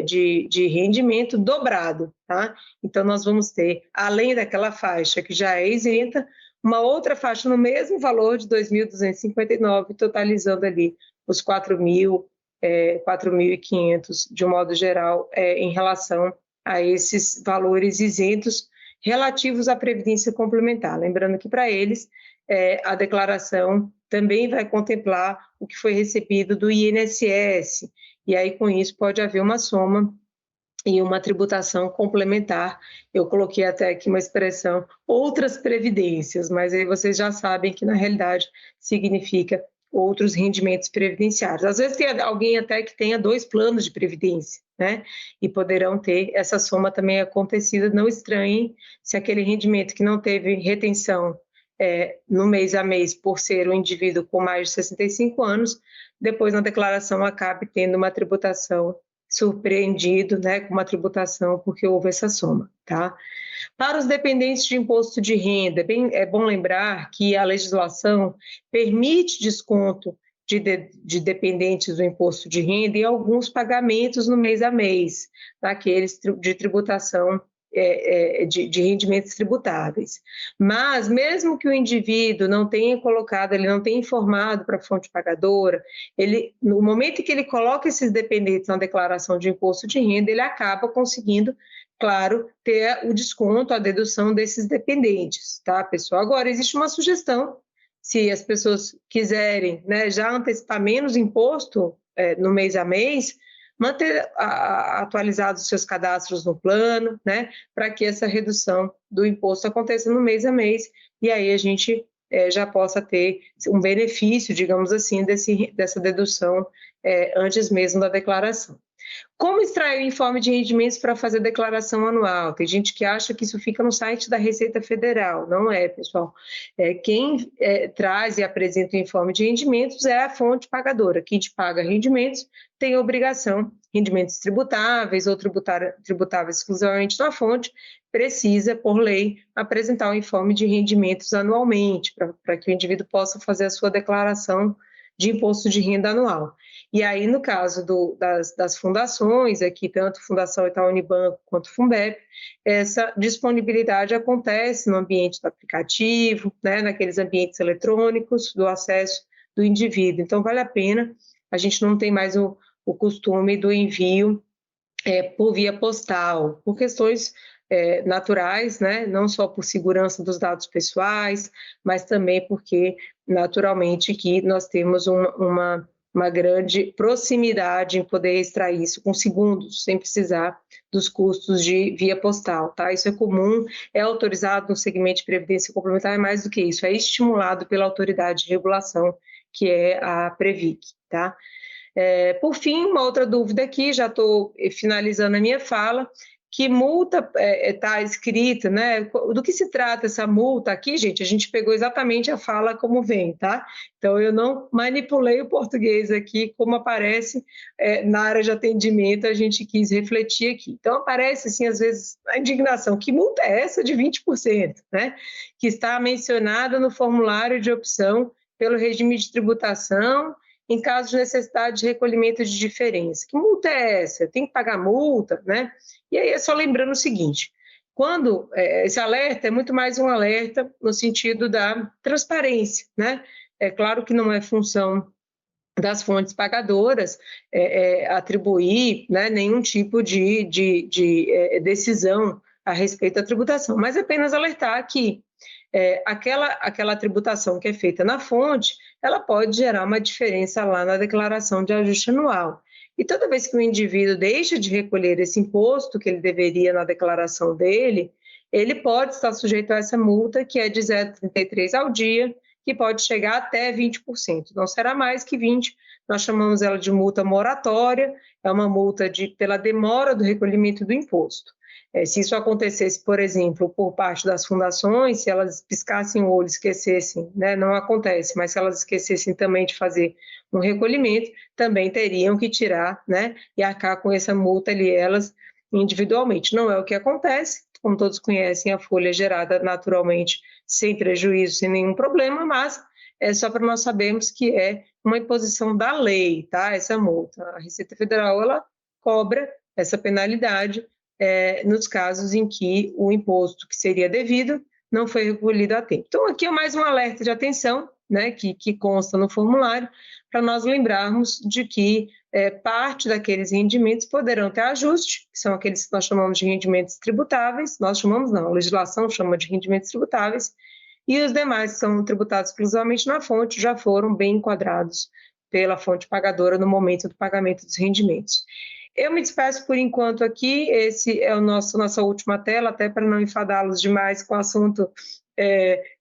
[SPEAKER 2] de rendimento dobrado, tá? Então, nós vamos ter, além daquela faixa que já é isenta, uma outra faixa no mesmo valor de 2.259, totalizando ali os 4.500, de um modo geral, em relação a esses valores isentos relativos à Previdência Complementar. Lembrando que, para eles, a declaração também vai contemplar o que foi recebido do INSS, e aí, com isso, pode haver uma soma e uma tributação complementar. Eu coloquei até aqui uma expressão, outras previdências, mas aí vocês já sabem que, na realidade, significa outros rendimentos previdenciários. Às vezes tem alguém até que tenha 2 planos de previdência, né? E poderão ter essa soma também acontecida. Não estranhem se aquele rendimento que não teve retenção no mês a mês, por ser um indivíduo com mais de 65 anos, depois na declaração acabe tendo uma tributação surpreendido, né, com uma tributação porque houve essa soma, tá? Para os dependentes de imposto de renda, é bom lembrar que a legislação permite desconto de dependentes do imposto de renda em alguns pagamentos no mês a mês, naqueles de tributação de rendimentos tributáveis. Mas, mesmo que o indivíduo não tenha colocado, ele não tenha informado para a fonte pagadora, no momento em que ele coloca esses dependentes na declaração de imposto de renda, ele acaba conseguindo, claro, ter o desconto, a dedução desses dependentes, tá, pessoal? Agora, existe uma sugestão, se as pessoas quiserem, né, já antecipar menos imposto no mês a mês, manter atualizados os seus cadastros no plano, né, para que essa redução do imposto aconteça no mês a mês, e aí a gente já possa ter um benefício, digamos assim, dessa dedução antes mesmo da declaração. Como extrair o informe de rendimentos para fazer a declaração anual? Tem gente que acha que isso fica no site da Receita Federal. Não é, pessoal. Quem traz e apresenta o informe de rendimentos é a fonte pagadora. Quem te paga rendimentos tem a obrigação, rendimentos tributáveis ou tributáveis exclusivamente na fonte, precisa, por lei, apresentar o informe de rendimentos anualmente, para que o indivíduo possa fazer a sua declaração de imposto de renda anual. E aí, no caso das fundações, aqui tanto Fundação Itaú Unibanco quanto Funbep, essa disponibilidade acontece no ambiente do aplicativo, né, naqueles ambientes eletrônicos do acesso do indivíduo. Então, vale a pena, a gente não tem mais o costume do envio por via postal, por questões naturais, né? Não só por segurança dos dados pessoais, mas também porque, naturalmente, que nós temos uma grande proximidade em poder extrair isso com segundos, sem precisar dos custos de via postal, tá? Isso é comum, é autorizado no segmento de previdência complementar, é mais do que isso, é estimulado pela autoridade de regulação, que é a Previc, tá? Por fim, uma outra dúvida aqui, já estou finalizando a minha fala, que multa está escrita, né? Do que se trata essa multa aqui, gente? A gente pegou exatamente a fala como vem, tá? Então, eu não manipulei o português aqui, como aparece na área de atendimento, a gente quis refletir aqui. Então, aparece, assim, às vezes, a indignação. Que multa é essa de 20%, né? Que está mencionada no formulário de opção pelo regime de tributação, em caso de necessidade de recolhimento de diferença. Que multa é essa? Tem que pagar multa, né? E aí é só lembrando o seguinte, quando esse alerta é muito mais um alerta no sentido da transparência, né? É claro que não é função das fontes pagadoras atribuir, né, nenhum tipo de decisão a respeito da tributação, mas apenas alertar que aquela tributação que é feita na fonte, ela pode gerar uma diferença lá na declaração de ajuste anual. E toda vez que o indivíduo deixa de recolher esse imposto que ele deveria na declaração dele, ele pode estar sujeito a essa multa, que é de 0,33 ao dia, que pode chegar até 20%. Não será mais que 20%. Nós chamamos ela de multa moratória, é uma multa pela demora do recolhimento do imposto. Se isso acontecesse, por exemplo, por parte das fundações, se elas piscassem o olho, esquecessem, né, não acontece, mas se elas esquecessem também de fazer um recolhimento, também teriam que tirar, né, e arcar com essa multa ali, elas individualmente. Não é o que acontece, como todos conhecem, a folha é gerada naturalmente, sem prejuízo, sem nenhum problema, mas é só para nós sabermos que é uma imposição da lei, tá, essa multa. A Receita Federal, ela cobra essa penalidade nos casos em que o imposto que seria devido não foi recolhido a tempo. Então, aqui é mais um alerta de atenção, né, que consta no formulário, para nós lembrarmos de que parte daqueles rendimentos poderão ter ajuste, que são aqueles que nós chamamos de rendimentos tributáveis, nós chamamos não, a legislação chama de rendimentos tributáveis, e os demais que são tributados exclusivamente na fonte já foram bem enquadrados pela fonte pagadora no momento do pagamento dos rendimentos. Eu me despeço por enquanto aqui, esse é nossa última tela, até para não enfadá-los demais com o assunto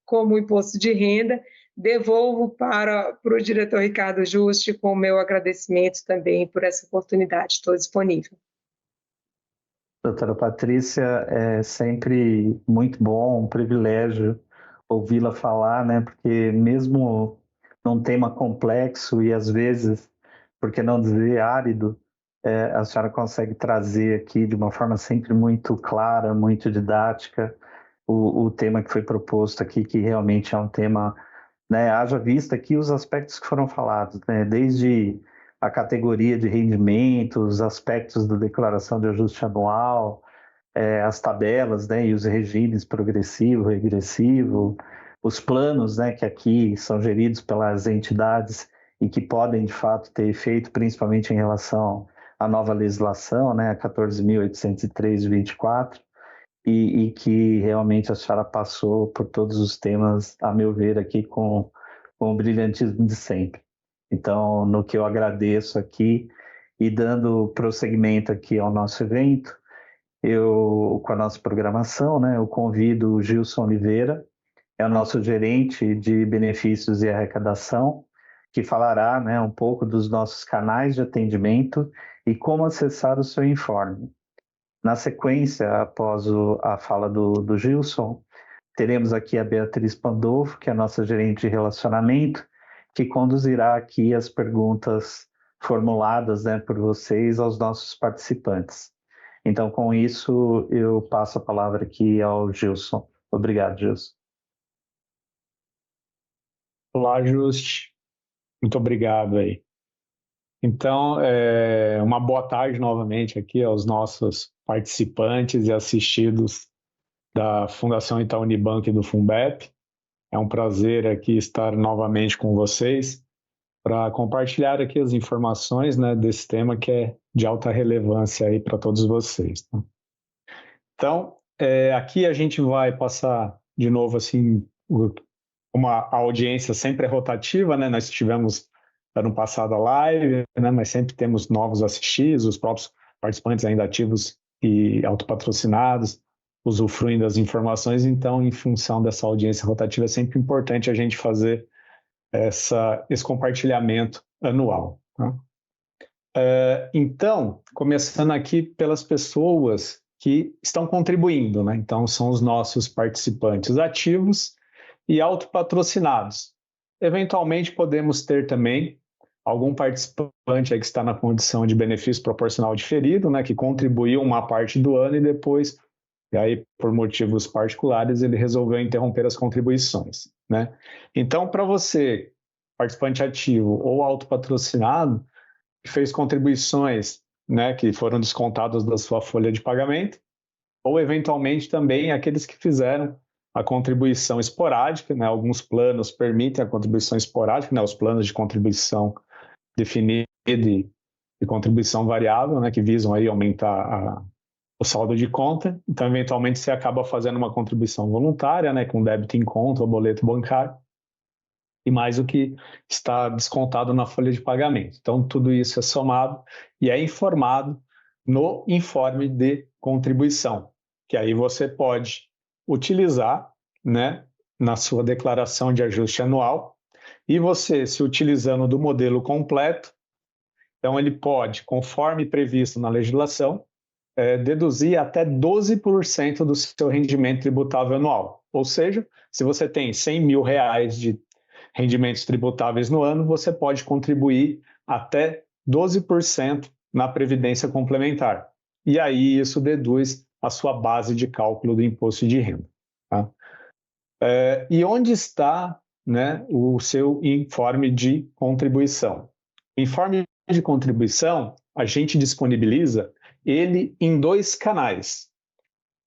[SPEAKER 2] como o imposto de renda. Devolvo para o diretor Ricardo Juste com o meu agradecimento também por essa oportunidade. Estou disponível.
[SPEAKER 1] Doutora Patrícia, é sempre muito bom, um privilégio ouvi-la falar, né? Porque mesmo num tema complexo e às vezes, por que não dizer árido, a senhora consegue trazer aqui de uma forma sempre muito clara, muito didática, o tema que foi proposto aqui, que realmente é um tema, né, haja vista aqui os aspectos que foram falados, né, desde a categoria de rendimentos, aspectos da declaração de ajuste anual, as tabelas, né, e os regimes progressivo, regressivo, os planos, né, que aqui são geridos pelas entidades e que podem, de fato, ter efeito, principalmente em relação à nova legislação, né, a 14.803 de 24, e que realmente a senhora passou por todos os temas, a meu ver, aqui com o brilhantismo de sempre. Então, no que eu agradeço aqui e dando prosseguimento aqui ao nosso evento, com a nossa programação, né, eu convido o Gilson Oliveira, é o nosso gerente de benefícios e arrecadação, que falará, né, um pouco dos nossos canais de atendimento e como acessar o seu informe. Na sequência, após a fala do Gilson, teremos aqui a Beatriz Pandolfo, que é a nossa gerente de relacionamento, que conduzirá aqui as perguntas formuladas, né, por vocês aos nossos participantes. Então, com isso, eu passo a palavra aqui ao Gilson. Obrigado, Gilson.
[SPEAKER 3] Olá, Juste. Muito obrigado aí. Então, uma boa tarde novamente aqui aos nossos participantes e assistidos da Fundação Itaú Unibanco e do Funbep. É um prazer aqui estar novamente com vocês para compartilhar aqui as informações, né, desse tema que é de alta relevância aí para todos vocês. Tá? Então, aqui a gente vai passar de novo assim uma audiência sempre rotativa, né? Nós tivemos ano passado a live, né? Mas sempre temos novos assistidos, os próprios participantes ainda ativos e autopatrocinados usufruem das informações. Então, em função dessa audiência rotativa, é sempre importante a gente fazer esse compartilhamento anual. Tá? Então, começando aqui pelas pessoas que estão contribuindo, né? Então, são os nossos participantes ativos e autopatrocinados. Eventualmente, podemos ter também algum participante aí que está na condição de benefício proporcional diferido, né, que contribuiu uma parte do ano e depois, e aí, por motivos particulares, ele resolveu interromper as contribuições. Né? Então, para você, participante ativo ou autopatrocinado, que fez contribuições, né, que foram descontadas da sua folha de pagamento, ou eventualmente também aqueles que fizeram a contribuição esporádica, né? Alguns planos permitem a contribuição esporádica, né? Os planos de contribuição definida e contribuição variável, né? Que visam aí aumentar o saldo de conta. Então, eventualmente, você acaba fazendo uma contribuição voluntária, né? Com débito em conta ou boleto bancário, e mais o que está descontado na folha de pagamento. Então, tudo isso é somado e é informado no informe de contribuição, que aí você pode utilizar, né, na sua declaração de ajuste anual, e você, se utilizando do modelo completo, então ele pode, conforme previsto na legislação, deduzir até 12% do seu rendimento tributável anual. Ou seja, se você tem R$100 mil de rendimentos tributáveis no ano, você pode contribuir até 12% na Previdência Complementar. E aí isso deduz a sua base de cálculo do imposto de renda. Tá? E onde está, né, o seu informe de contribuição? O informe de contribuição, a gente disponibiliza ele em 2 canais.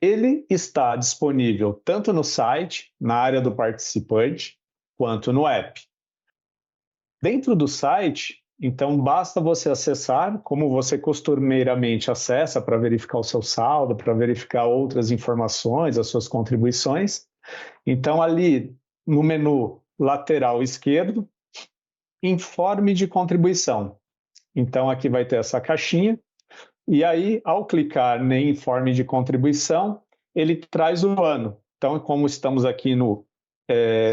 [SPEAKER 3] Ele está disponível tanto no site, na área do participante, quanto no app. Dentro do site, então basta você acessar, como você costumeiramente acessa para verificar o seu saldo, para verificar outras informações, as suas contribuições. Então ali no menu lateral esquerdo, informe de contribuição. Então aqui vai ter essa caixinha, e aí ao clicar em informe de contribuição, ele traz o ano. Então, como estamos aqui no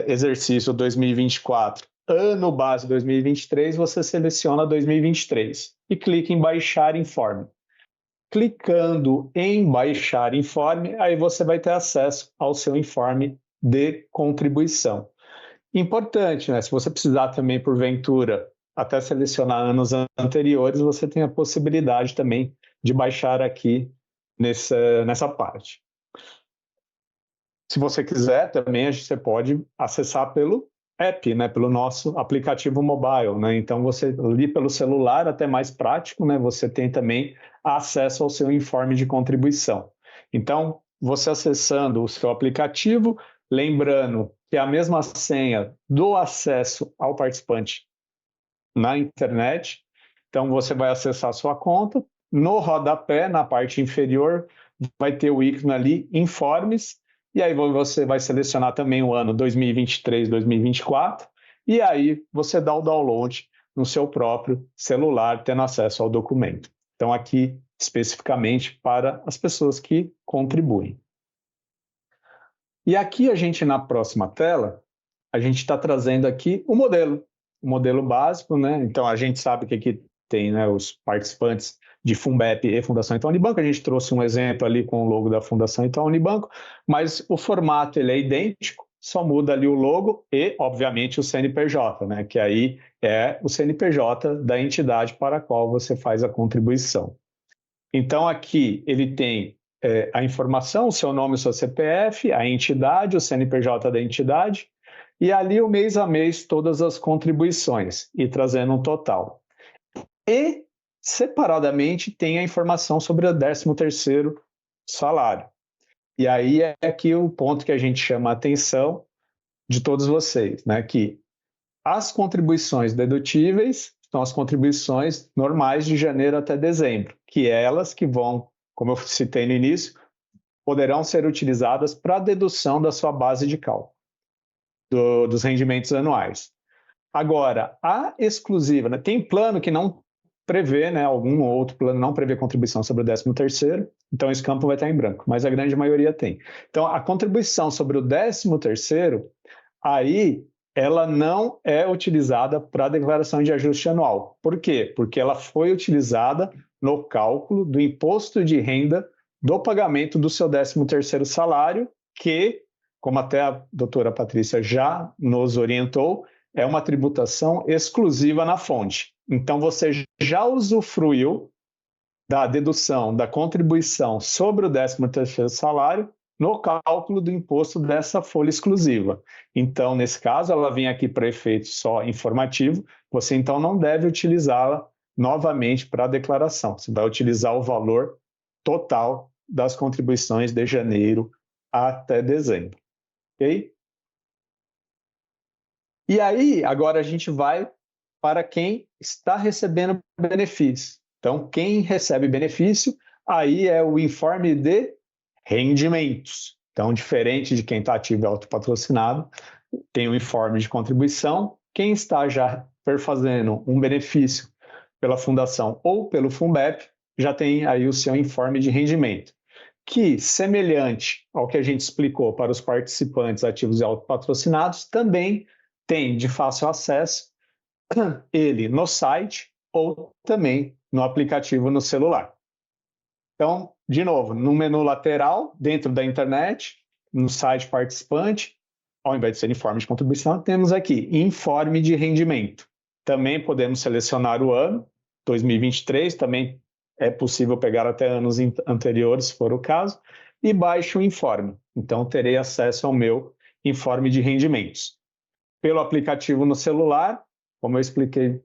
[SPEAKER 3] exercício 2024, ano base 2023, você seleciona 2023 e clica em baixar informe. Clicando em baixar informe, aí você vai ter acesso ao seu informe de contribuição. Importante, né? Se você precisar também, porventura, até selecionar anos anteriores, você tem a possibilidade também de baixar aqui nessa parte. Se você quiser também, você pode acessar pelo app, né, pelo nosso aplicativo mobile, né? Então você ali pelo celular, até mais prático, né? Você tem também acesso ao seu informe de contribuição. Então, você acessando o seu aplicativo, lembrando que é a mesma senha do acesso ao participante na internet. Então você vai acessar a sua conta, no rodapé, na parte inferior, vai ter o ícone ali, informes, e aí você vai selecionar também o ano 2023, 2024, e aí você dá o download no seu próprio celular, tendo acesso ao documento. Então, aqui, especificamente para as pessoas que contribuem. E aqui a gente, na próxima tela, a gente está trazendo aqui o modelo básico, né? Então, a gente sabe que aqui tem, né, os participantes de Funbep e Fundação Itaú Unibanco. A gente trouxe um exemplo ali com o logo da Fundação Itaú Unibanco, mas o formato ele é idêntico, só muda ali o logo e, obviamente, o CNPJ, né, que aí é o CNPJ da entidade para a qual você faz a contribuição. Então, aqui ele tem a informação, o seu nome, o seu CPF, a entidade, o CNPJ da entidade, e ali o mês a mês todas as contribuições, e trazendo um total. E, separadamente, tem a informação sobre o 13º salário. E aí é aqui o ponto que a gente chama a atenção de todos vocês, né? Que as contribuições dedutíveis são as contribuições normais de janeiro até dezembro, que elas que vão, como eu citei no início, poderão ser utilizadas para dedução da sua base de cálculo dos rendimentos anuais. Agora, a exclusiva, né, tem plano que não prevê, né, algum outro plano não prevê contribuição sobre o 13º, então esse campo vai estar em branco, mas a grande maioria tem. Então, a contribuição sobre o 13º, aí ela não é utilizada para a declaração de ajuste anual. Por quê? Porque ela foi utilizada no cálculo do imposto de renda do pagamento do seu 13º salário, que, como até a doutora Patrícia já nos orientou, é uma tributação exclusiva na fonte. Então, você já usufruiu da dedução, da contribuição sobre o 13º salário no cálculo do imposto dessa folha exclusiva. Então, nesse caso, ela vem aqui para efeito só informativo, você então não deve utilizá-la novamente para a declaração. Você vai utilizar o valor total das contribuições de janeiro até dezembro. Ok? E aí, agora a gente vai para quem está recebendo benefício. Então, quem recebe benefício, aí é o informe de rendimentos. Então, diferente de quem está ativo e autopatrocinado, tem o informe de contribuição. Quem está já perfazendo um benefício pela fundação ou pelo Funbep, já tem aí o seu informe de rendimento, que, semelhante ao que a gente explicou para os participantes ativos e autopatrocinados, também tem de fácil acesso ele no site ou também no aplicativo no celular. Então, de novo, no menu lateral, dentro da internet, no site participante, ao invés de ser informe de contribuição, temos aqui informe de rendimento. Também podemos selecionar o ano, 2023, também é possível pegar até anos anteriores, se for o caso, e baixo o informe. Então, terei acesso ao meu informe de rendimentos. Pelo aplicativo no celular, como eu expliquei,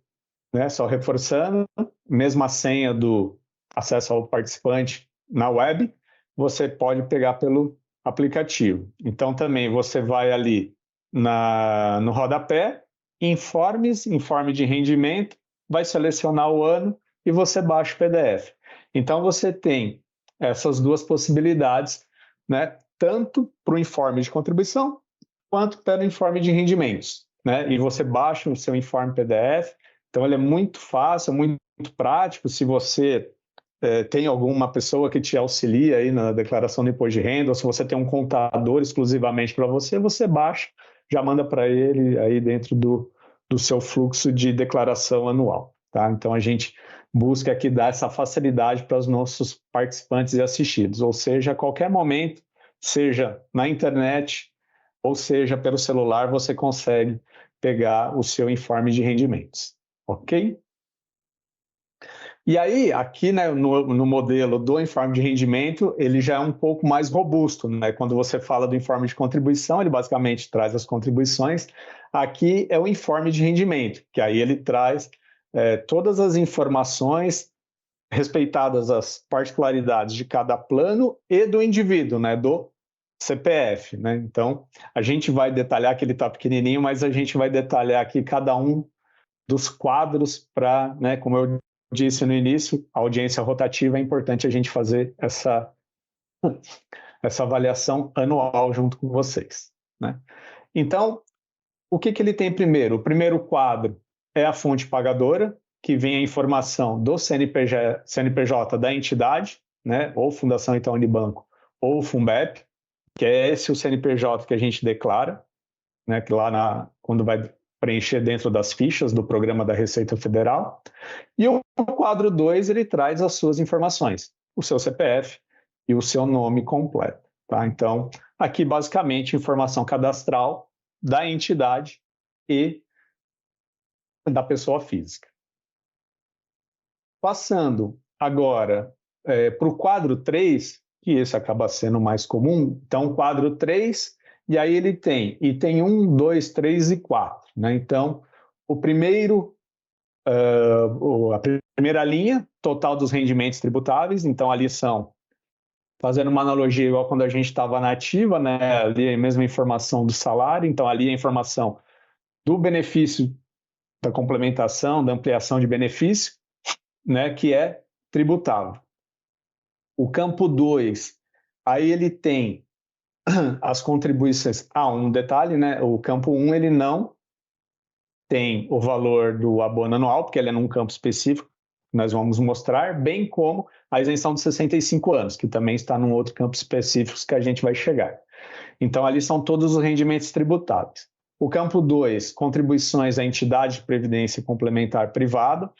[SPEAKER 3] né, só reforçando, mesma senha do acesso ao participante na web, você pode pegar pelo aplicativo. Então, também você vai ali no rodapé, informes, informe de rendimento, vai selecionar o ano e você baixa o PDF. Então, você tem essas duas possibilidades, né, tanto para o informe de contribuição, quanto para o informe de rendimentos, né? E você baixa o seu informe PDF, então ele é muito fácil, muito prático. Se você tem alguma pessoa que te auxilia aí na declaração do imposto de renda, ou se você tem um contador exclusivamente para você, você baixa, já manda para ele aí dentro do seu fluxo de declaração anual, tá? Então a gente busca aqui dar essa facilidade para os nossos participantes e assistidos, ou seja, a qualquer momento, seja na internet, ou seja pelo celular, você consegue pegar o seu informe de rendimentos, ok? E aí, aqui, né, no modelo do informe de rendimento, ele já é um pouco mais robusto, né? Quando você fala do informe de contribuição, ele basicamente traz as contribuições. Aqui é o informe de rendimento, que aí ele traz todas as informações respeitadas as particularidades de cada plano e do indivíduo, né, do CPF, né? Então, a gente vai detalhar, que ele está pequenininho, mas a gente vai detalhar aqui cada um dos quadros para, né, como eu disse no início, a audiência rotativa, é importante a gente fazer essa avaliação anual junto com vocês, né? Então, o que ele tem primeiro? O primeiro quadro é a fonte pagadora, que vem a informação do CNPJ da entidade, né, ou Fundação Itaú Unibanco, ou Funbep, que é esse o CNPJ que a gente declara, né, que lá quando vai preencher dentro das fichas do programa da Receita Federal. E o quadro 2, ele traz as suas informações, o seu CPF e o seu nome completo. Tá? Então, aqui basicamente informação cadastral da entidade e da pessoa física. Passando agora para o quadro 3, que esse acaba sendo mais comum, então quadro 3, e aí ele tem item 1, 2, 3 e 4. Né? Então, o primeiro, a primeira linha, total dos rendimentos tributáveis, então ali são, fazendo uma analogia igual quando a gente estava na ativa, né? Ali é a mesma informação do salário, então ali é a informação do benefício da complementação, da ampliação de benefício, né? Que é tributável. O campo 2, aí ele tem as contribuições. Um detalhe, né? O campo 1, ele não tem o valor do abono anual, porque ele é num campo específico, nós vamos mostrar, bem como a isenção de 65 anos, que também está num outro campo específico que a gente vai chegar. Então, ali são todos os rendimentos tributáveis. O campo 2, contribuições à entidade de previdência complementar privada.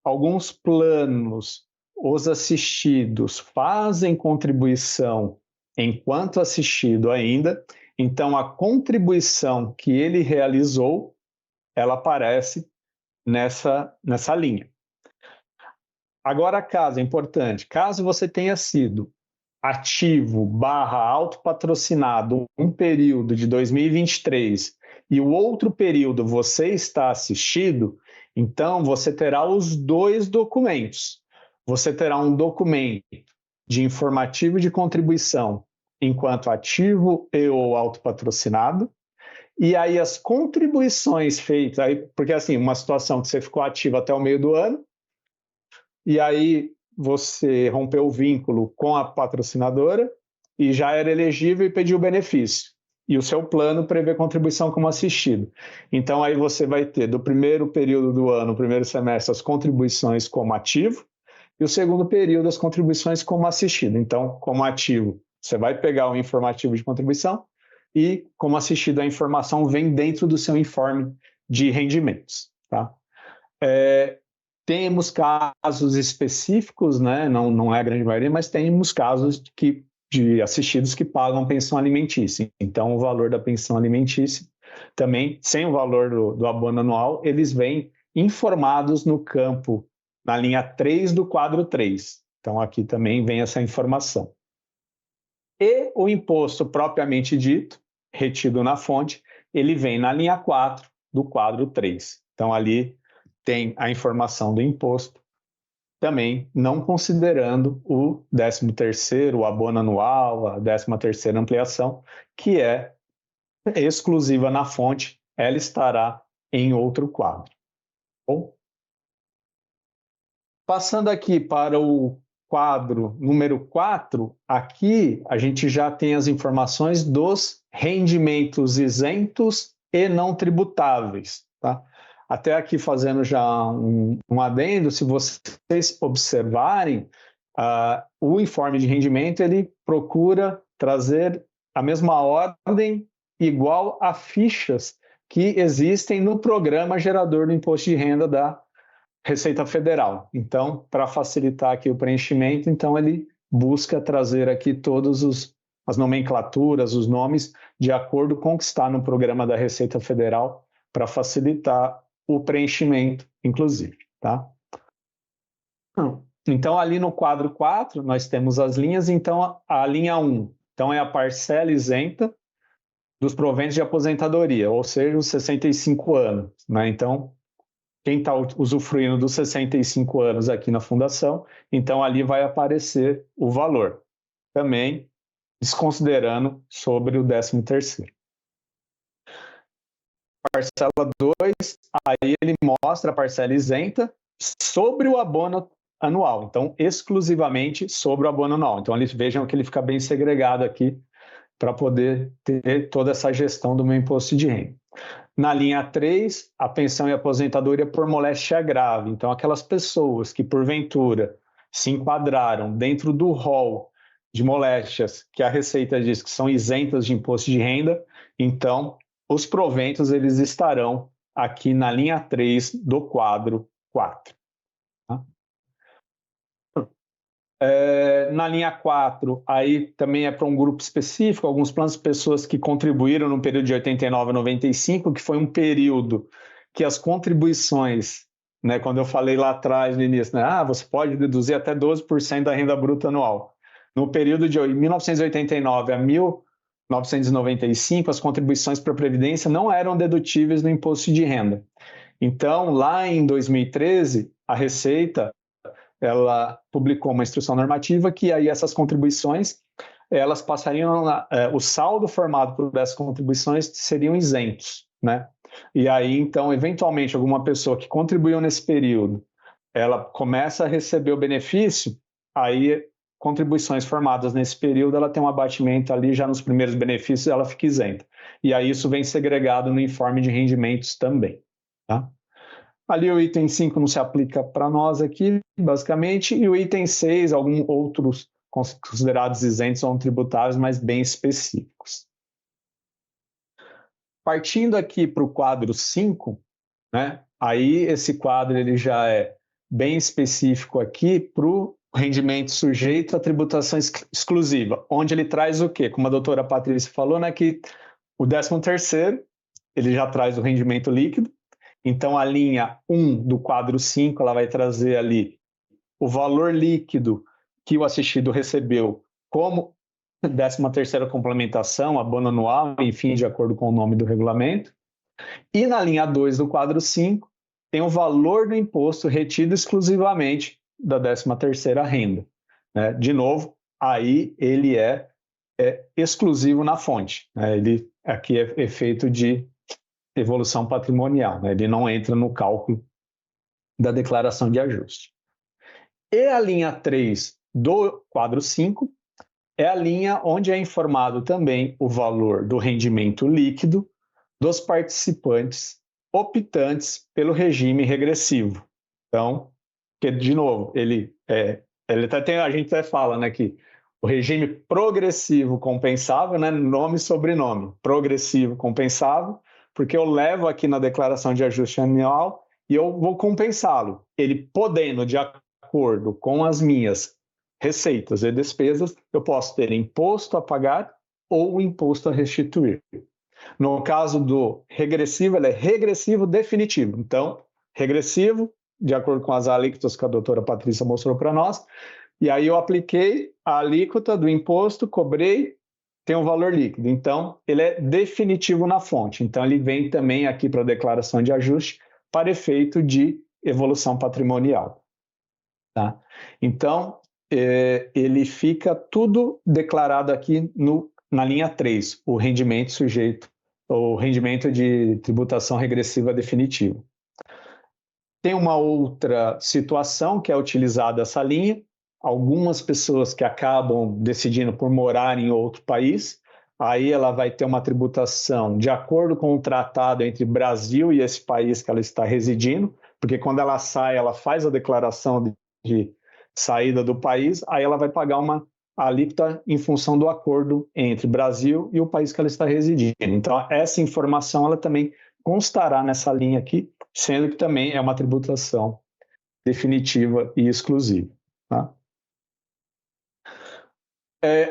[SPEAKER 3] Alguns planos, os assistidos, fazem contribuição enquanto assistido ainda, então a contribuição que ele realizou, ela aparece nessa linha. Agora, caso, é importante, caso você tenha sido ativo / autopatrocinado um período de 2023 e o outro período você está assistido, então você terá os dois documentos. Você terá um documento de informativo de contribuição enquanto ativo e ou autopatrocinado, e aí as contribuições feitas, porque assim, uma situação que você ficou ativo até o meio do ano, e aí você rompeu o vínculo com a patrocinadora e já era elegível e pediu benefício. E o seu plano prevê contribuição como assistido. Então aí você vai ter do primeiro período do ano, primeiro semestre, as contribuições como ativo, e o segundo período as contribuições como assistido. Então, como ativo, você vai pegar o informativo de contribuição e, como assistido, a informação vem dentro do seu informe de rendimentos. Tá? Temos casos específicos, né? Não é a grande maioria, mas temos casos de assistidos que pagam pensão alimentícia. Então, o valor da pensão alimentícia também, sem o valor do abono anual, eles vêm informados no campo, na linha 3 do quadro 3. Então, aqui também vem essa informação. E o imposto propriamente dito, retido na fonte, ele vem na linha 4 do quadro 3. Então, ali tem a informação do imposto, também não considerando o 13º, o abono anual, a 13ª ampliação, que é exclusiva na fonte, ela estará em outro quadro. Bom, passando aqui para o quadro número 4, aqui a gente já tem as informações dos rendimentos isentos e não tributáveis. Tá? Até aqui fazendo já um adendo, se vocês observarem, o informe de rendimento ele procura trazer a mesma ordem igual a fichas que existem no programa gerador do imposto de renda da Receita Federal. Então, para facilitar aqui o preenchimento, então ele busca trazer aqui todas as nomenclaturas, os nomes, de acordo com o que está no programa da Receita Federal, para facilitar o preenchimento, inclusive. Tá? Então, ali no quadro 4, nós temos as linhas. Então, a linha 1 então, é a parcela isenta dos proventos de aposentadoria, ou seja, os 65 anos. Né? Então, quem está usufruindo dos 65 anos aqui na fundação, então ali vai aparecer o valor. Também desconsiderando sobre o 13º. Parcela 2, aí ele mostra a parcela isenta sobre o abono anual, então exclusivamente sobre o abono anual. Então eles vejam que ele fica bem segregado aqui para poder ter toda essa gestão do meu imposto de renda. Na linha 3, a pensão e aposentadoria por moléstia grave. Então, aquelas pessoas que, porventura, se enquadraram dentro do rol de moléstias que a Receita diz que são isentas de imposto de renda, então, os proventos eles estarão aqui na linha 3 do quadro 4. Tá? Na linha 4, aí também é para um grupo específico, alguns planos de pessoas que contribuíram no período de 89 a 95, que foi um período que as contribuições, né, quando eu falei lá atrás no início, né, você pode deduzir até 12% da renda bruta anual. No período de 1989 a 1995, as contribuições para a Previdência não eram dedutíveis no imposto de renda. Então, lá em 2013, a Receita ela publicou uma instrução normativa que aí essas contribuições, elas passariam, o saldo formado por essas contribuições seriam isentos, né? E aí, então, eventualmente, alguma pessoa que contribuiu nesse período, ela começa a receber o benefício, aí contribuições formadas nesse período, ela tem um abatimento ali já nos primeiros benefícios, ela fica isenta. E aí isso vem segregado no informe de rendimentos também, tá? Ali o item 5 não se aplica para nós aqui, basicamente, e o item 6, alguns outros considerados isentos ou tributáveis, mas bem específicos. Partindo aqui para o quadro 5, né, aí esse quadro ele já é bem específico aqui para o rendimento sujeito à tributação exclusiva, onde ele traz o quê? Como a doutora Patrícia falou, né, que o 13º, ele já traz o rendimento líquido. Então, a linha 1 do quadro 5, ela vai trazer ali o valor líquido que o assistido recebeu como 13ª complementação, abono anual, enfim, de acordo com o nome do regulamento. E na linha 2 do quadro 5, tem o valor do imposto retido exclusivamente da 13ª renda. Né? De novo, aí ele é exclusivo na fonte. Né? Ele aqui é efeito de evolução patrimonial, né? Ele não entra no cálculo da declaração de ajuste. E a linha 3 do quadro 5 é a linha onde é informado também o valor do rendimento líquido dos participantes optantes pelo regime regressivo. Então, que de novo, a gente até fala, né, que o regime progressivo compensável, né, nome e sobrenome, progressivo compensável, porque eu levo aqui na declaração de ajuste anual e eu vou compensá-lo. Ele podendo, de acordo com as minhas receitas e despesas, eu posso ter imposto a pagar ou imposto a restituir. No caso do regressivo, ele é regressivo definitivo. Então, regressivo, de acordo com as alíquotas que a doutora Patrícia mostrou para nós, e aí eu apliquei a alíquota do imposto, cobrei, tem um valor líquido. Então, ele é definitivo na fonte. Então, ele vem também aqui para a declaração de ajuste para efeito de evolução patrimonial. Tá? Então, ele fica tudo declarado aqui na linha 3, o rendimento sujeito, o rendimento de tributação regressiva definitiva. Tem uma outra situação que é utilizada essa linha, algumas pessoas que acabam decidindo por morar em outro país, aí ela vai ter uma tributação de acordo com o tratado entre Brasil e esse país que ela está residindo, porque quando ela sai, ela faz a declaração de saída do país, aí ela vai pagar uma alíquota em função do acordo entre Brasil e o país que ela está residindo. Então, essa informação ela também constará nessa linha aqui, sendo que também é uma tributação definitiva e exclusiva. Tá?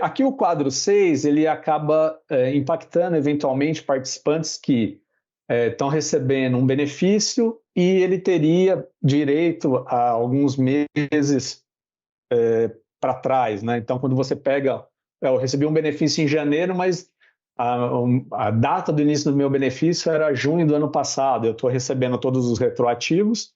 [SPEAKER 3] Aqui o quadro 6, ele acaba impactando eventualmente participantes que estão recebendo um benefício e ele teria direito a alguns meses para trás, né? Então, quando você pega, eu recebi um benefício em janeiro, mas a data do início do meu benefício era junho do ano passado, eu estou recebendo todos os retroativos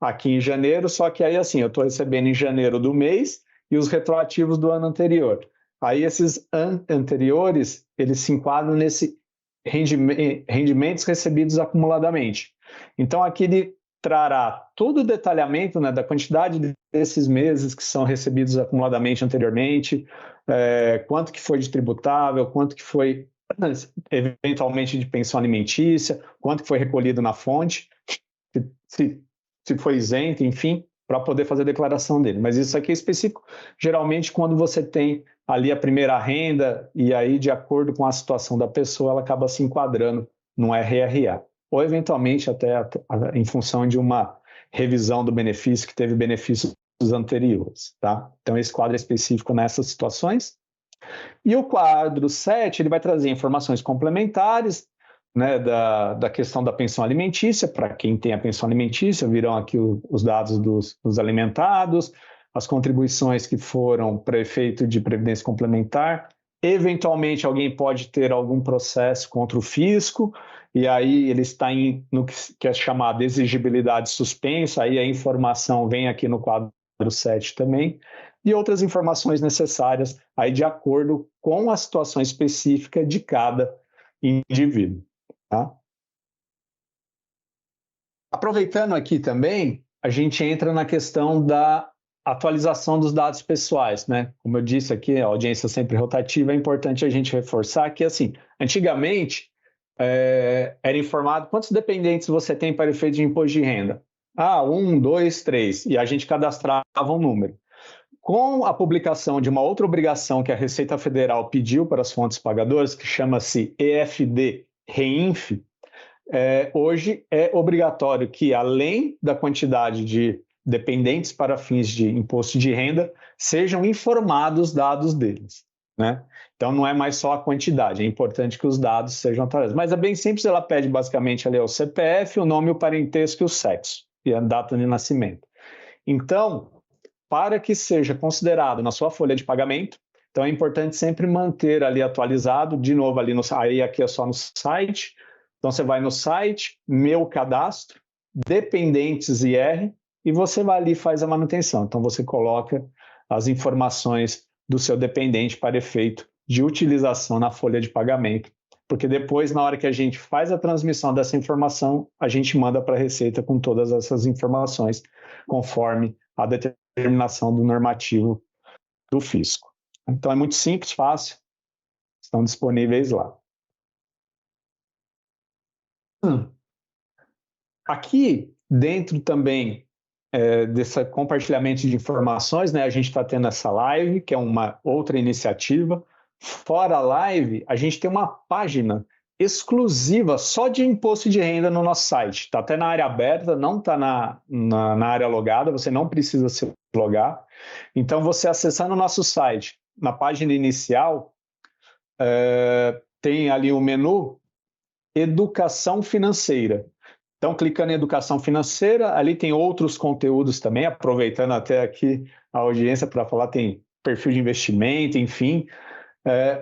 [SPEAKER 3] aqui em janeiro, só que aí assim, eu estou recebendo em janeiro do mês e os retroativos do ano anterior. Aí esses anteriores, eles se enquadram nesse rendimentos recebidos acumuladamente. Então, aqui ele trará todo o detalhamento, né, da quantidade desses meses que são recebidos acumuladamente anteriormente, quanto que foi de tributável, quanto que foi eventualmente de pensão alimentícia, quanto que foi recolhido na fonte, se foi isento, enfim, para poder fazer a declaração dele. Mas isso aqui é específico, geralmente, quando você tem ali a primeira renda, e aí, de acordo com a situação da pessoa, ela acaba se enquadrando no RRA. ou eventualmente até em função de uma revisão do benefício que teve benefícios anteriores, tá? Então, esse quadro é específico nessas situações. E o quadro 7, ele vai trazer informações complementares, né, da questão da pensão alimentícia. Para quem tem a pensão alimentícia, virão aqui os dados dos alimentados, as contribuições que foram para efeito de previdência complementar. Eventualmente, alguém pode ter algum processo contra o fisco, e aí ele está no que é chamado de exigibilidade suspensa, aí a informação vem aqui no quadro 7 também, e outras informações necessárias aí de acordo com a situação específica de cada indivíduo. Tá? Aproveitando aqui também, a gente entra na questão da atualização dos dados pessoais, né? Como eu disse aqui, a audiência sempre rotativa, é importante a gente reforçar que, assim, antigamente era informado quantos dependentes você tem para efeito de imposto de renda. 1, 2, 3, e a gente cadastrava um número. Com a publicação de uma outra obrigação que a Receita Federal pediu para as fontes pagadoras, que chama-se EFD-REINF, hoje é obrigatório que, além da quantidade de dependentes para fins de imposto de renda, sejam informados os dados deles, né? Então, não é mais só a quantidade, é importante que os dados sejam atualizados. Mas é bem simples, ela pede basicamente ali o CPF, o nome, o parentesco e o sexo, e a data de nascimento. Então, para que seja considerado na sua folha de pagamento, então é importante sempre manter ali atualizado, de novo ali aí aqui é só no site, então você vai no site, meu cadastro, dependentes IR, e você vai ali e faz a manutenção. Então você coloca as informações do seu dependente para efeito de utilização na folha de pagamento, porque depois, na hora que a gente faz a transmissão dessa informação, a gente manda para a Receita com todas essas informações, conforme a determinação do normativo do fisco. Então é muito simples, fácil, estão disponíveis lá. Aqui, dentro também desse compartilhamento de informações, né, a gente está tendo essa live, que é uma outra iniciativa. Fora a live, a gente tem uma página exclusiva só de imposto de renda no nosso site. Está até na área aberta, não está na área logada, você não precisa se logar. Então, você acessando o nosso site, na página inicial, tem ali o menu Educação Financeira. Então, clicando em Educação Financeira, ali tem outros conteúdos também, aproveitando até aqui a audiência para falar, tem perfil de investimento, enfim,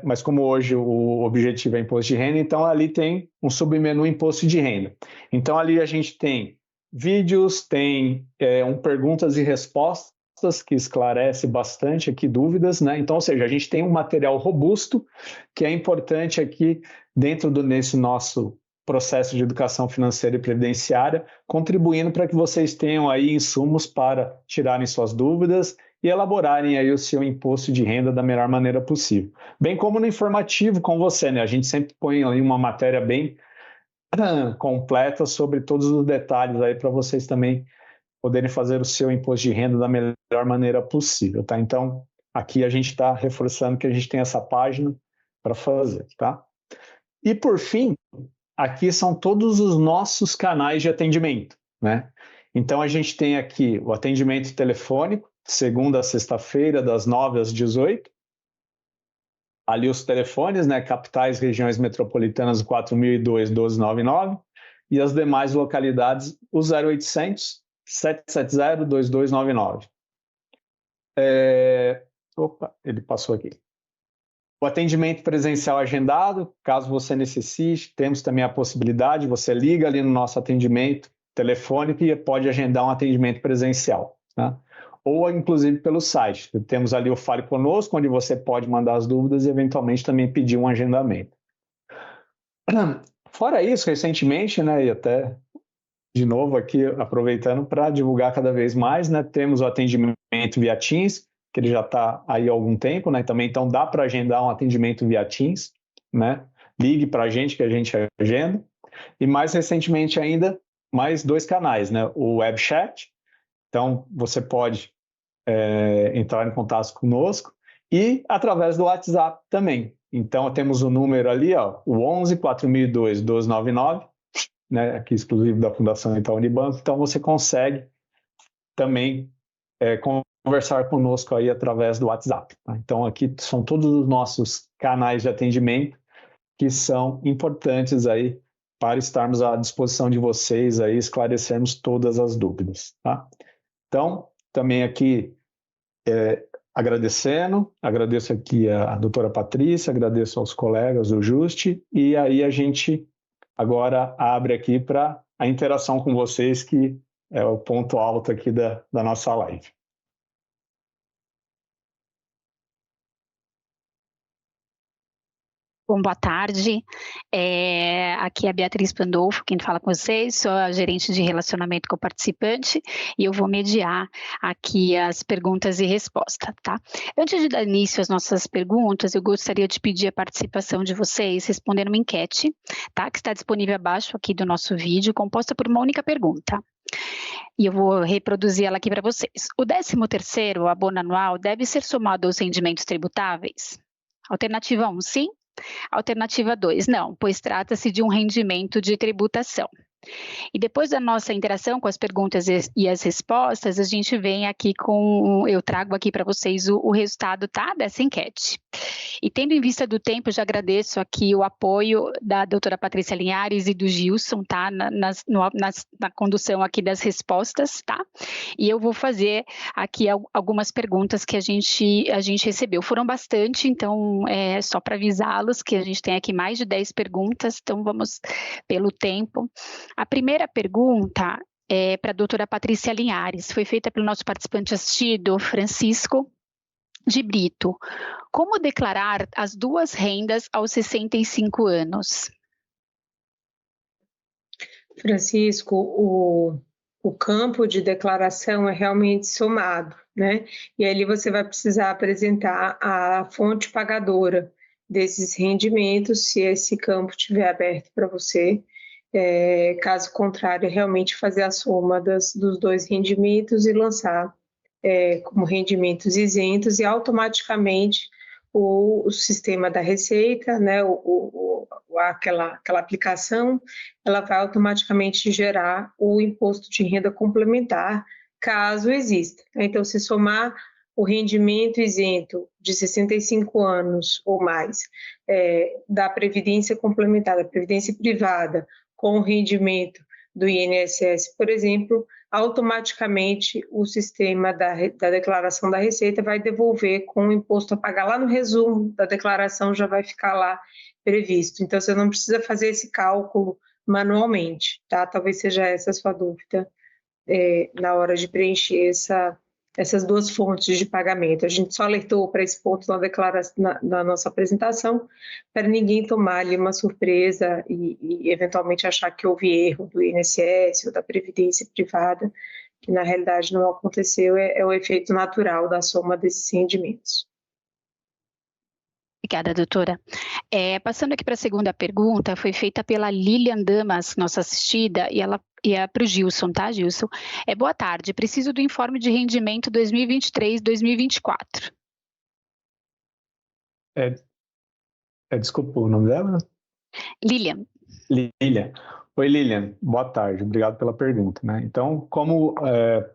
[SPEAKER 3] mas como hoje o objetivo é imposto de renda, então ali tem um submenu imposto de renda. Então, ali a gente tem vídeos, tem perguntas e respostas que esclarece bastante aqui dúvidas, né? Então, ou seja, a gente tem um material robusto que é importante aqui dentro desse nosso processo de educação financeira e previdenciária, contribuindo para que vocês tenham aí insumos para tirarem suas dúvidas e elaborarem aí o seu imposto de renda da melhor maneira possível. Bem como no informativo com você, né? A gente sempre põe ali uma matéria bem completa sobre todos os detalhes aí para vocês também poderem fazer o seu imposto de renda da melhor maneira possível, tá? Então, aqui a gente está reforçando que a gente tem essa página para fazer, tá? E, por fim, aqui são todos os nossos canais de atendimento, né? Então, a gente tem aqui o atendimento telefônico, segunda a sexta-feira, das 9 às 18. Ali os telefones, né? Capitais, regiões metropolitanas, 4002-1299. E as demais localidades, o 0800 770 2299. Opa, ele passou aqui. O atendimento presencial agendado, caso você necessite, temos também a possibilidade, você liga ali no nosso atendimento telefônico e pode agendar um atendimento presencial, tá? Ou inclusive pelo site. Temos ali o Fale Conosco, onde você pode mandar as dúvidas e eventualmente também pedir um agendamento. Fora isso, recentemente, né, e até de novo aqui aproveitando para divulgar cada vez mais, né, temos o atendimento via Teams, que ele já está aí há algum tempo, né, também, então dá para agendar um atendimento via Teams, né, ligue para a gente que a gente agenda, e mais recentemente ainda, mais 2 canais, né, o web chat, então você pode entrar em contato conosco, e através do WhatsApp também. Então temos o número ali, ó, o 11 4002 1299, né, aqui exclusivo da Fundação Itaú Unibanco, então você consegue também conversar conosco aí através do WhatsApp. Tá? Então aqui são todos os nossos canais de atendimento que são importantes aí para estarmos à disposição de vocês aí, esclarecermos todas as dúvidas, tá? Então, também aqui agradeço aqui a doutora Patrícia, agradeço aos colegas do Juste, e aí a gente agora abre aqui para a interação com vocês, que é o ponto alto aqui da nossa live.
[SPEAKER 4] Bom, boa tarde. Aqui é a Beatriz Pandolfo, quem fala com vocês, sou a gerente de relacionamento com o participante e eu vou mediar aqui as perguntas e respostas, tá? Antes de dar início às nossas perguntas, eu gostaria de pedir a participação de vocês respondendo uma enquete, tá? Que está disponível abaixo aqui do nosso vídeo, composta por uma única pergunta. E eu vou reproduzir ela aqui para vocês. O 13º abono anual deve ser somado aos rendimentos tributáveis? Alternativa 1, sim. Alternativa 2, não, pois trata-se de um rendimento de tributação. E depois da nossa interação com as perguntas e as respostas, a gente vem aqui eu trago aqui para vocês o resultado, tá, dessa enquete. E tendo em vista do tempo, já agradeço aqui o apoio da doutora Patrícia Linhares e do Gilson, tá, na condução aqui das respostas, tá? E eu vou fazer aqui algumas perguntas que a gente recebeu. Foram bastante, então só para avisá-los que a gente tem aqui mais de 10 perguntas, então vamos pelo tempo. A primeira pergunta é para a doutora Patrícia Linhares, foi feita pelo nosso participante assistido, Francisco de Brito. Como declarar as duas rendas aos 65 anos?
[SPEAKER 2] Francisco, o campo de declaração é realmente somado, né? E ali você vai precisar apresentar a fonte pagadora desses rendimentos, se esse campo estiver aberto para você. Caso contrário, realmente fazer a soma dos dois rendimentos e lançar como rendimentos isentos, e automaticamente o sistema da Receita, né, aquela aplicação, ela vai automaticamente gerar o imposto de renda complementar, caso exista. Então, se somar o rendimento isento de 65 anos ou mais da Previdência Complementar, da Previdência Privada, com o rendimento do INSS, por exemplo, automaticamente o sistema da declaração da Receita vai devolver com o imposto a pagar. Lá no resumo da declaração já vai ficar lá previsto. Então, você não precisa fazer esse cálculo manualmente, tá? Talvez seja essa a sua dúvida na hora de preencher essas duas fontes de pagamento. A gente só alertou para esse ponto na nossa apresentação, para ninguém tomar ali uma surpresa e eventualmente achar que houve erro do INSS ou da Previdência Privada, que na realidade não aconteceu, é o efeito natural da soma desses rendimentos.
[SPEAKER 4] Obrigada, doutora. Passando aqui para a segunda pergunta, foi feita pela Lilian Damas, nossa assistida, e ela é para o Gilson, tá, Gilson? Boa tarde, preciso do informe de rendimento 2023-2024.
[SPEAKER 3] Desculpa, o nome dela?
[SPEAKER 4] Lilian.
[SPEAKER 3] Lilian. Oi, Lilian, boa tarde, obrigado pela pergunta, né? Então, como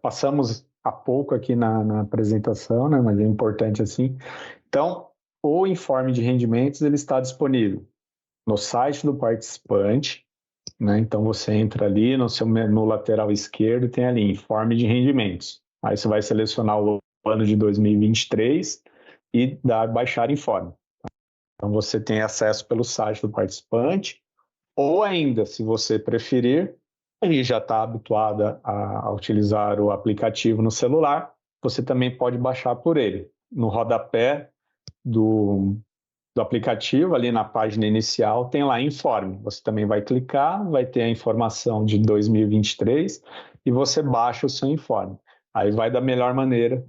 [SPEAKER 3] passamos há pouco aqui na apresentação, né, mas é importante assim, então, o informe de rendimentos ele está disponível no site do participante, né? Então você entra ali no seu menu lateral esquerdo e tem ali informe de rendimentos. Aí você vai selecionar o ano de 2023 e baixar informe. Então você tem acesso pelo site do participante, ou ainda, se você preferir, e já está habituada a utilizar o aplicativo no celular, você também pode baixar por ele. No rodapé do aplicativo, ali na página inicial, tem lá informe. Você também vai clicar, vai ter a informação de 2023 e você baixa o seu informe. Aí vai da melhor maneira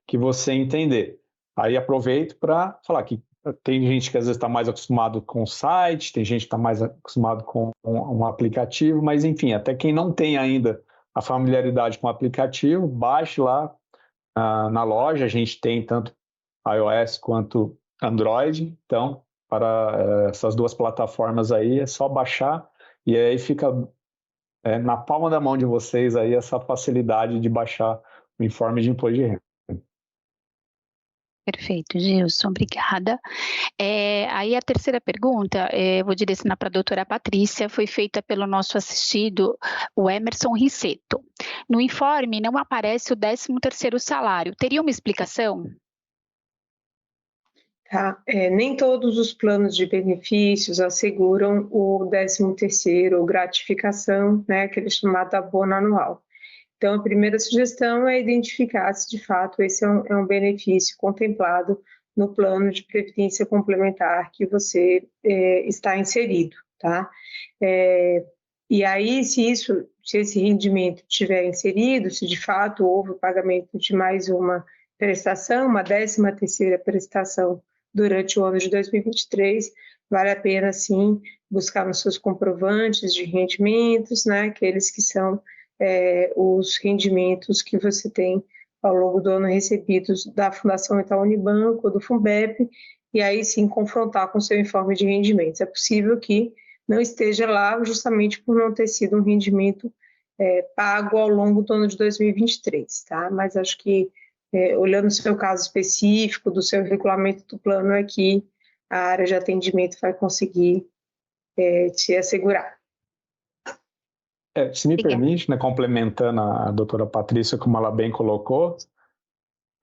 [SPEAKER 3] que você entender. Aí aproveito para falar que tem gente que às vezes está mais acostumado com o site, tem gente que está mais acostumado com um aplicativo, mas enfim, até quem não tem ainda a familiaridade com o aplicativo, baixe lá na loja, a gente tem tanto iOS quanto Android, então para essas duas plataformas aí é só baixar e aí fica na palma da mão de vocês aí essa facilidade de baixar o informe de imposto de renda.
[SPEAKER 4] Perfeito, Gilson, obrigada. Aí a terceira pergunta, vou direcionar para a doutora Patrícia, foi feita pelo nosso assistido, o Emerson Risseto. No informe não aparece o 13º salário, teria uma explicação?
[SPEAKER 2] Tá. Nem todos os planos de benefícios asseguram o 13º, ou gratificação, né, aquele chamado abono anual. Então, a primeira sugestão é identificar se, de fato, esse é um benefício contemplado no plano de previdência complementar que você está inserido, tá? E aí, se esse rendimento estiver inserido, se de fato houve o pagamento de mais uma prestação, uma 13ª prestação durante o ano de 2023, vale a pena, sim, buscar nos seus comprovantes de rendimentos, né, aqueles que são os rendimentos que você tem ao longo do ano recebidos da Fundação Itaú Unibanco, do Fundeb, e aí sim confrontar com o seu informe de rendimentos. É possível que não esteja lá justamente por não ter sido um rendimento pago ao longo do ano de 2023, tá? Mas acho que, olhando o seu caso específico, do seu regulamento do plano, é que a área de atendimento vai conseguir te assegurar.
[SPEAKER 3] Se me permite, né, complementando a doutora Patrícia, como ela bem colocou,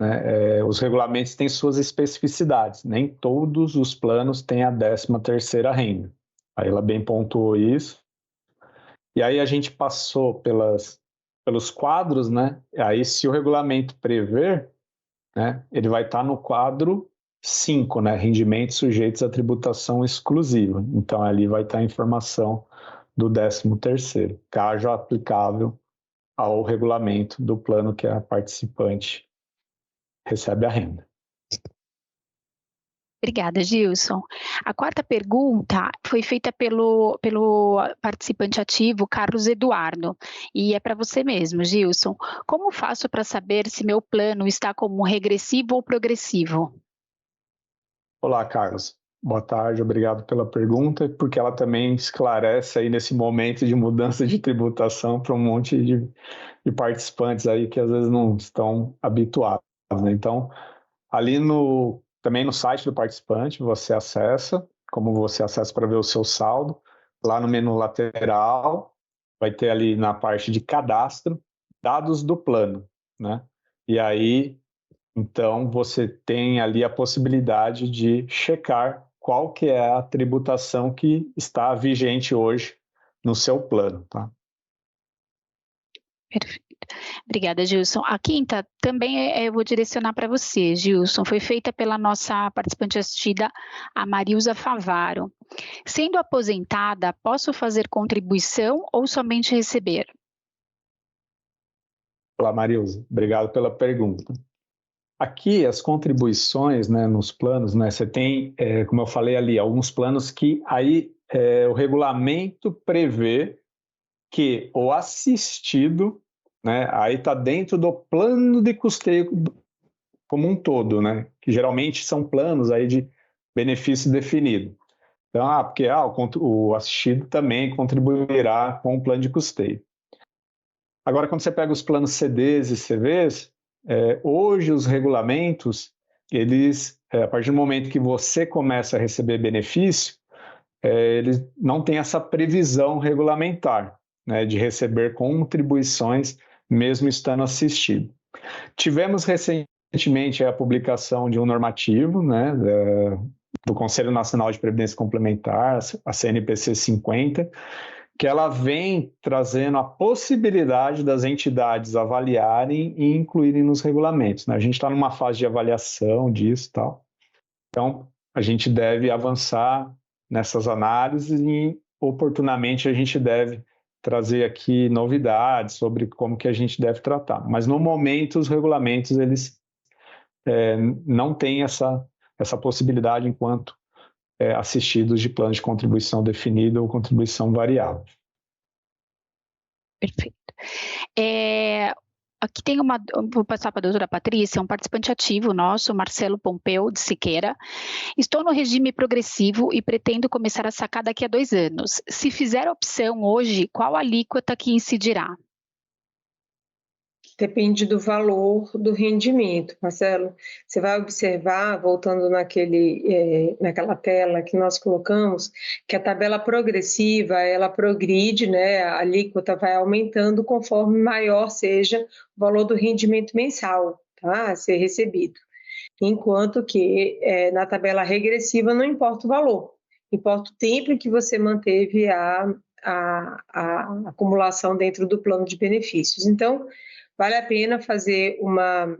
[SPEAKER 3] né, os regulamentos têm suas especificidades, nem todos os planos têm a 13ª renda. Aí ela bem pontuou isso. E aí a gente passou pelos quadros, né? Aí se o regulamento prever, né, ele vai estar no quadro 5, né, rendimentos sujeitos à tributação exclusiva. Então ali vai estar a informação do 13º, caso aplicável ao regulamento do plano que a participante recebe a renda.
[SPEAKER 4] Obrigada, Gilson. A quarta pergunta foi feita pelo participante ativo, Carlos Eduardo, e é para você mesmo, Gilson. Como faço para saber se meu plano está como regressivo ou progressivo?
[SPEAKER 3] Olá, Carlos. Boa tarde, obrigado pela pergunta, porque ela também esclarece aí nesse momento de mudança de tributação para um monte de participantes aí que às vezes não estão habituados, né? Então, ali também no site do participante, você acessa, como você acessa para ver o seu saldo, lá no menu lateral, vai ter ali na parte de cadastro, dados do plano, né? E aí, então, você tem ali a possibilidade de checar qual que é a tributação que está vigente hoje no seu plano, tá?
[SPEAKER 4] Perfeito. Obrigada, Gilson. A quinta também eu vou direcionar para você, Gilson. Foi feita pela nossa participante assistida, a Marilza Favaro. Sendo aposentada, posso fazer contribuição ou somente receber?
[SPEAKER 3] Olá, Marilza. Obrigado pela pergunta. Aqui, as contribuições, né, nos planos, né, você tem, como eu falei ali, alguns planos que aí o regulamento prevê que o assistido, né, aí está dentro do plano de custeio como um todo, né, que geralmente são planos aí de benefício definido. Então, porque o assistido também contribuirá com o plano de custeio. Agora, quando você pega os planos CDs e CVs, hoje os regulamentos, eles, a partir do momento que você começa a receber benefício, eles não têm essa previsão regulamentar, né, de receber contribuições mesmo estando assistido. Tivemos recentemente a publicação de um normativo, né, do Conselho Nacional de Previdência Complementar, a CNPC 50, que ela vem trazendo a possibilidade das entidades avaliarem e incluírem nos regulamentos, né? A gente está numa fase de avaliação disso e tal. Então, a gente deve avançar nessas análises e, oportunamente, a gente deve trazer aqui novidades sobre como que a gente deve tratar. Mas, no momento, os regulamentos, eles não têm essa possibilidade enquanto assistidos de plano de contribuição definido ou contribuição variável.
[SPEAKER 4] Perfeito. aqui tem vou passar para a doutora Patrícia, um participante ativo nosso, Marcelo Pompeu, de Siqueira. Estou no regime progressivo e pretendo começar a sacar daqui a 2 anos. Se fizer a opção hoje, qual alíquota que incidirá?
[SPEAKER 2] Depende do valor do rendimento, Marcelo. Você vai observar, voltando naquela tela que nós colocamos, que a tabela progressiva, ela progride, né? A alíquota vai aumentando conforme maior seja o valor do rendimento mensal, tá? A ser recebido. Enquanto que na tabela regressiva não importa o valor, importa o tempo em que você manteve a acumulação dentro do plano de benefícios. Então, vale a pena fazer uma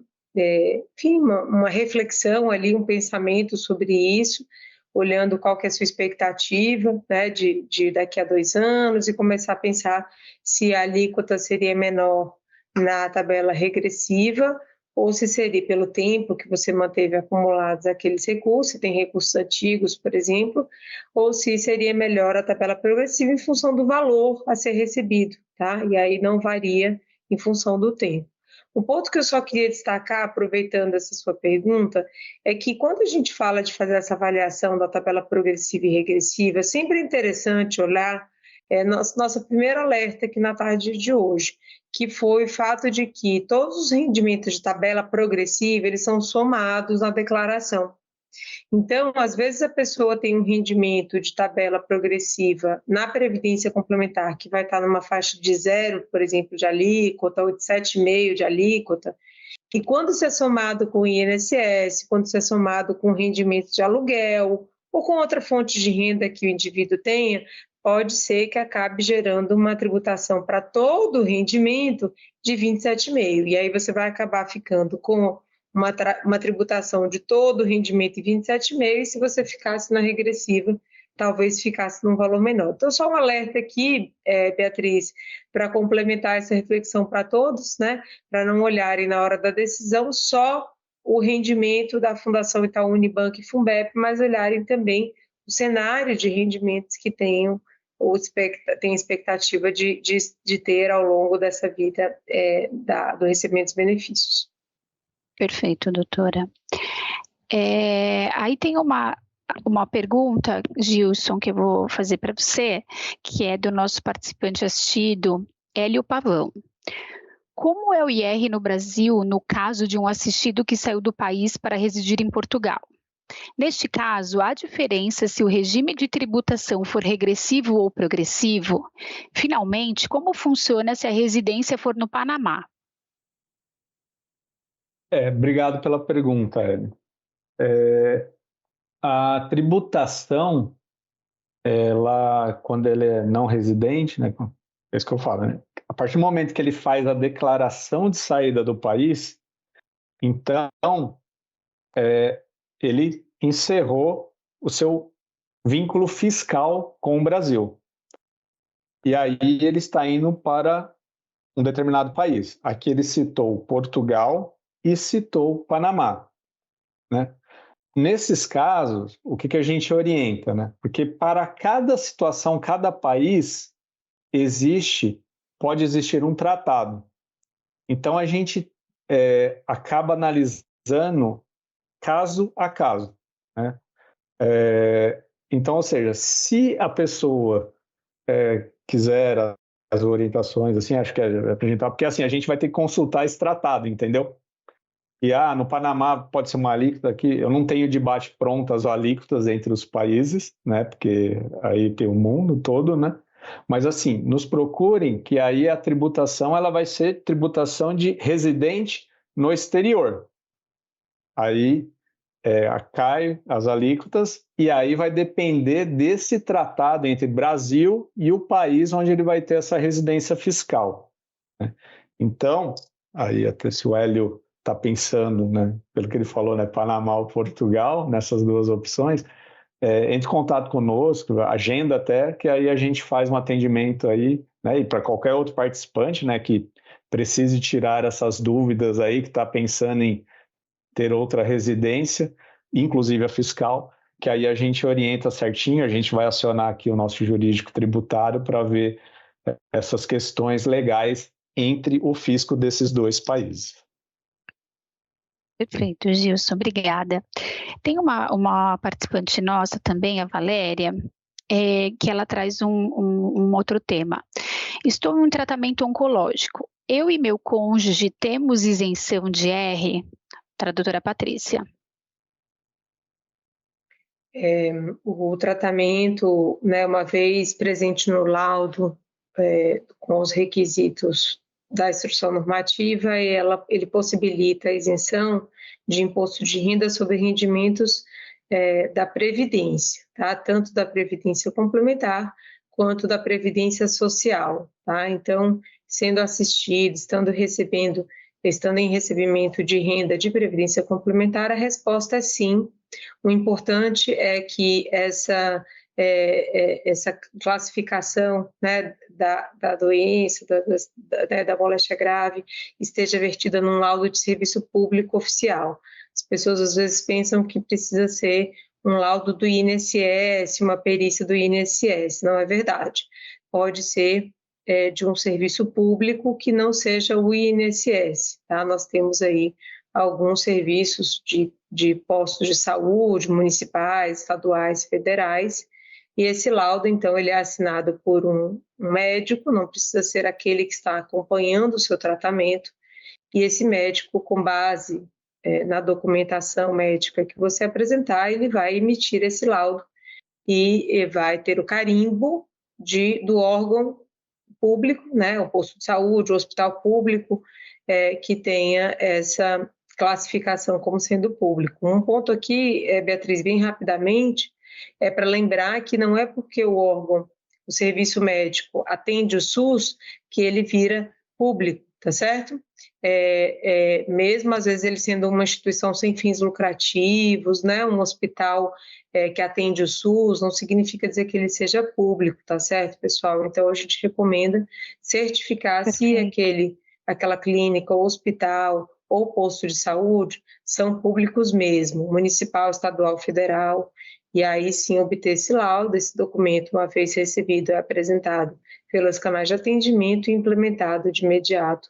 [SPEAKER 2] reflexão ali, um pensamento sobre isso, olhando qual que é a sua expectativa, né, de daqui a 2 anos e começar a pensar se a alíquota seria menor na tabela regressiva ou se seria pelo tempo que você manteve acumulados aqueles recursos, se tem recursos antigos, por exemplo, ou se seria melhor a tabela progressiva em função do valor a ser recebido, tá? E aí não varia em função do tempo. Um ponto que eu só queria destacar, aproveitando essa sua pergunta, é que quando a gente fala de fazer essa avaliação da tabela progressiva e regressiva, é sempre interessante olhar nosso primeiro alerta aqui na tarde de hoje, que foi o fato de que todos os rendimentos de tabela progressiva, eles são somados na declaração. Então, às vezes a pessoa tem um rendimento de tabela progressiva na Previdência Complementar, que vai estar numa faixa de 0, por exemplo, de alíquota, ou de 7,5% de alíquota, e quando isso é somado com o INSS, quando isso é somado com rendimento de aluguel, ou com outra fonte de renda que o indivíduo tenha, pode ser que acabe gerando uma tributação para todo o rendimento de 27,5%. E aí você vai acabar ficando com uma tributação de todo o rendimento em 27,5%, e se você ficasse na regressiva, talvez ficasse num valor menor. Então, só um alerta aqui, Beatriz, para complementar essa reflexão para todos, né? Para não olharem na hora da decisão só o rendimento da Fundação Itaú Unibanco e Funbep, mas olharem também o cenário de rendimentos que tenham ou tem expectativa de ter ao longo dessa vida do recebimento dos benefícios.
[SPEAKER 4] Perfeito, doutora. Aí tem uma pergunta, Gilson, que eu vou fazer para você, que é do nosso participante assistido, Hélio Pavão. Como é o IR no Brasil no caso de um assistido que saiu do país para residir em Portugal? Neste caso, há diferença se o regime de tributação for regressivo ou progressivo? Finalmente, como funciona se a residência for no Panamá?
[SPEAKER 3] Obrigado pela pergunta, Hélio. A tributação, quando ele é não residente, né, é isso que eu falo, né? A partir do momento que ele faz a declaração de saída do país, então ele encerrou o seu vínculo fiscal com o Brasil. E aí ele está indo para um determinado país. Aqui ele citou Portugal e citou Panamá, né? Nesses casos, o que a gente orienta, né? Porque para cada situação, cada país, pode existir um tratado. Então a gente acaba analisando caso a caso, né? Então, ou seja, se a pessoa quiser as orientações, assim, acho que é apresentar, porque assim, a gente vai ter que consultar esse tratado, entendeu? E no Panamá pode ser uma alíquota aqui, eu não tenho debate pronto as alíquotas entre os países, né? Porque aí tem o mundo todo, né? Mas assim, nos procurem, que aí a tributação ela vai ser tributação de residente no exterior. Aí cai as alíquotas e aí vai depender desse tratado entre Brasil e o país onde ele vai ter essa residência fiscal, né? Então, aí até se o Hélio está pensando, né, pelo que ele falou, né, Panamá ou Portugal, nessas duas opções, entre em contato conosco, agenda até, que aí a gente faz um atendimento aí, né, e para qualquer outro participante, né, que precise tirar essas dúvidas aí, que está pensando em ter outra residência, inclusive a fiscal, que aí a gente orienta certinho, a gente vai acionar aqui o nosso jurídico tributário para ver essas questões legais entre o fisco desses dois países.
[SPEAKER 4] Perfeito, Gilson, obrigada. Tem uma participante nossa também, a Valéria, que ela traz um outro tema. Estou em um tratamento oncológico. Eu e meu cônjuge temos isenção de R? Tradutora Patrícia.
[SPEAKER 2] O tratamento, né, uma vez presente no laudo, com os requisitos da instrução normativa, ele possibilita a isenção de imposto de renda sobre rendimentos da Previdência, tá? Tanto da Previdência Complementar quanto da Previdência Social, tá? Então, sendo assistido, estando em recebimento de renda de Previdência Complementar, a resposta é sim. O importante é que essa classificação, né, da doença, da moléstia grave, esteja vertida num laudo de serviço público oficial. As pessoas às vezes pensam que precisa ser um laudo do INSS, uma perícia do INSS. Não é verdade. Pode ser de um serviço público que não seja o INSS. Tá? Nós temos aí alguns serviços de postos de saúde, municipais, estaduais, federais, e esse laudo, então, ele é assinado por um médico, não precisa ser aquele que está acompanhando o seu tratamento, e esse médico, com base na documentação médica que você apresentar, ele vai emitir esse laudo e vai ter o carimbo do órgão público, né, o posto de saúde, o hospital público, que tenha essa classificação como sendo público. Um ponto aqui, Beatriz, bem rapidamente, é para lembrar que não é porque o serviço médico atende o SUS que ele vira público, tá certo? Mesmo às vezes ele sendo uma instituição sem fins lucrativos, né, um hospital que atende o SUS, não significa dizer que ele seja público, tá certo, pessoal? Então a gente recomenda certificar se aquela clínica ou hospital ou posto de saúde são públicos mesmo, municipal, estadual, federal, e aí sim obter esse laudo, esse documento, uma vez recebido, é apresentado pelos canais de atendimento e implementado de imediato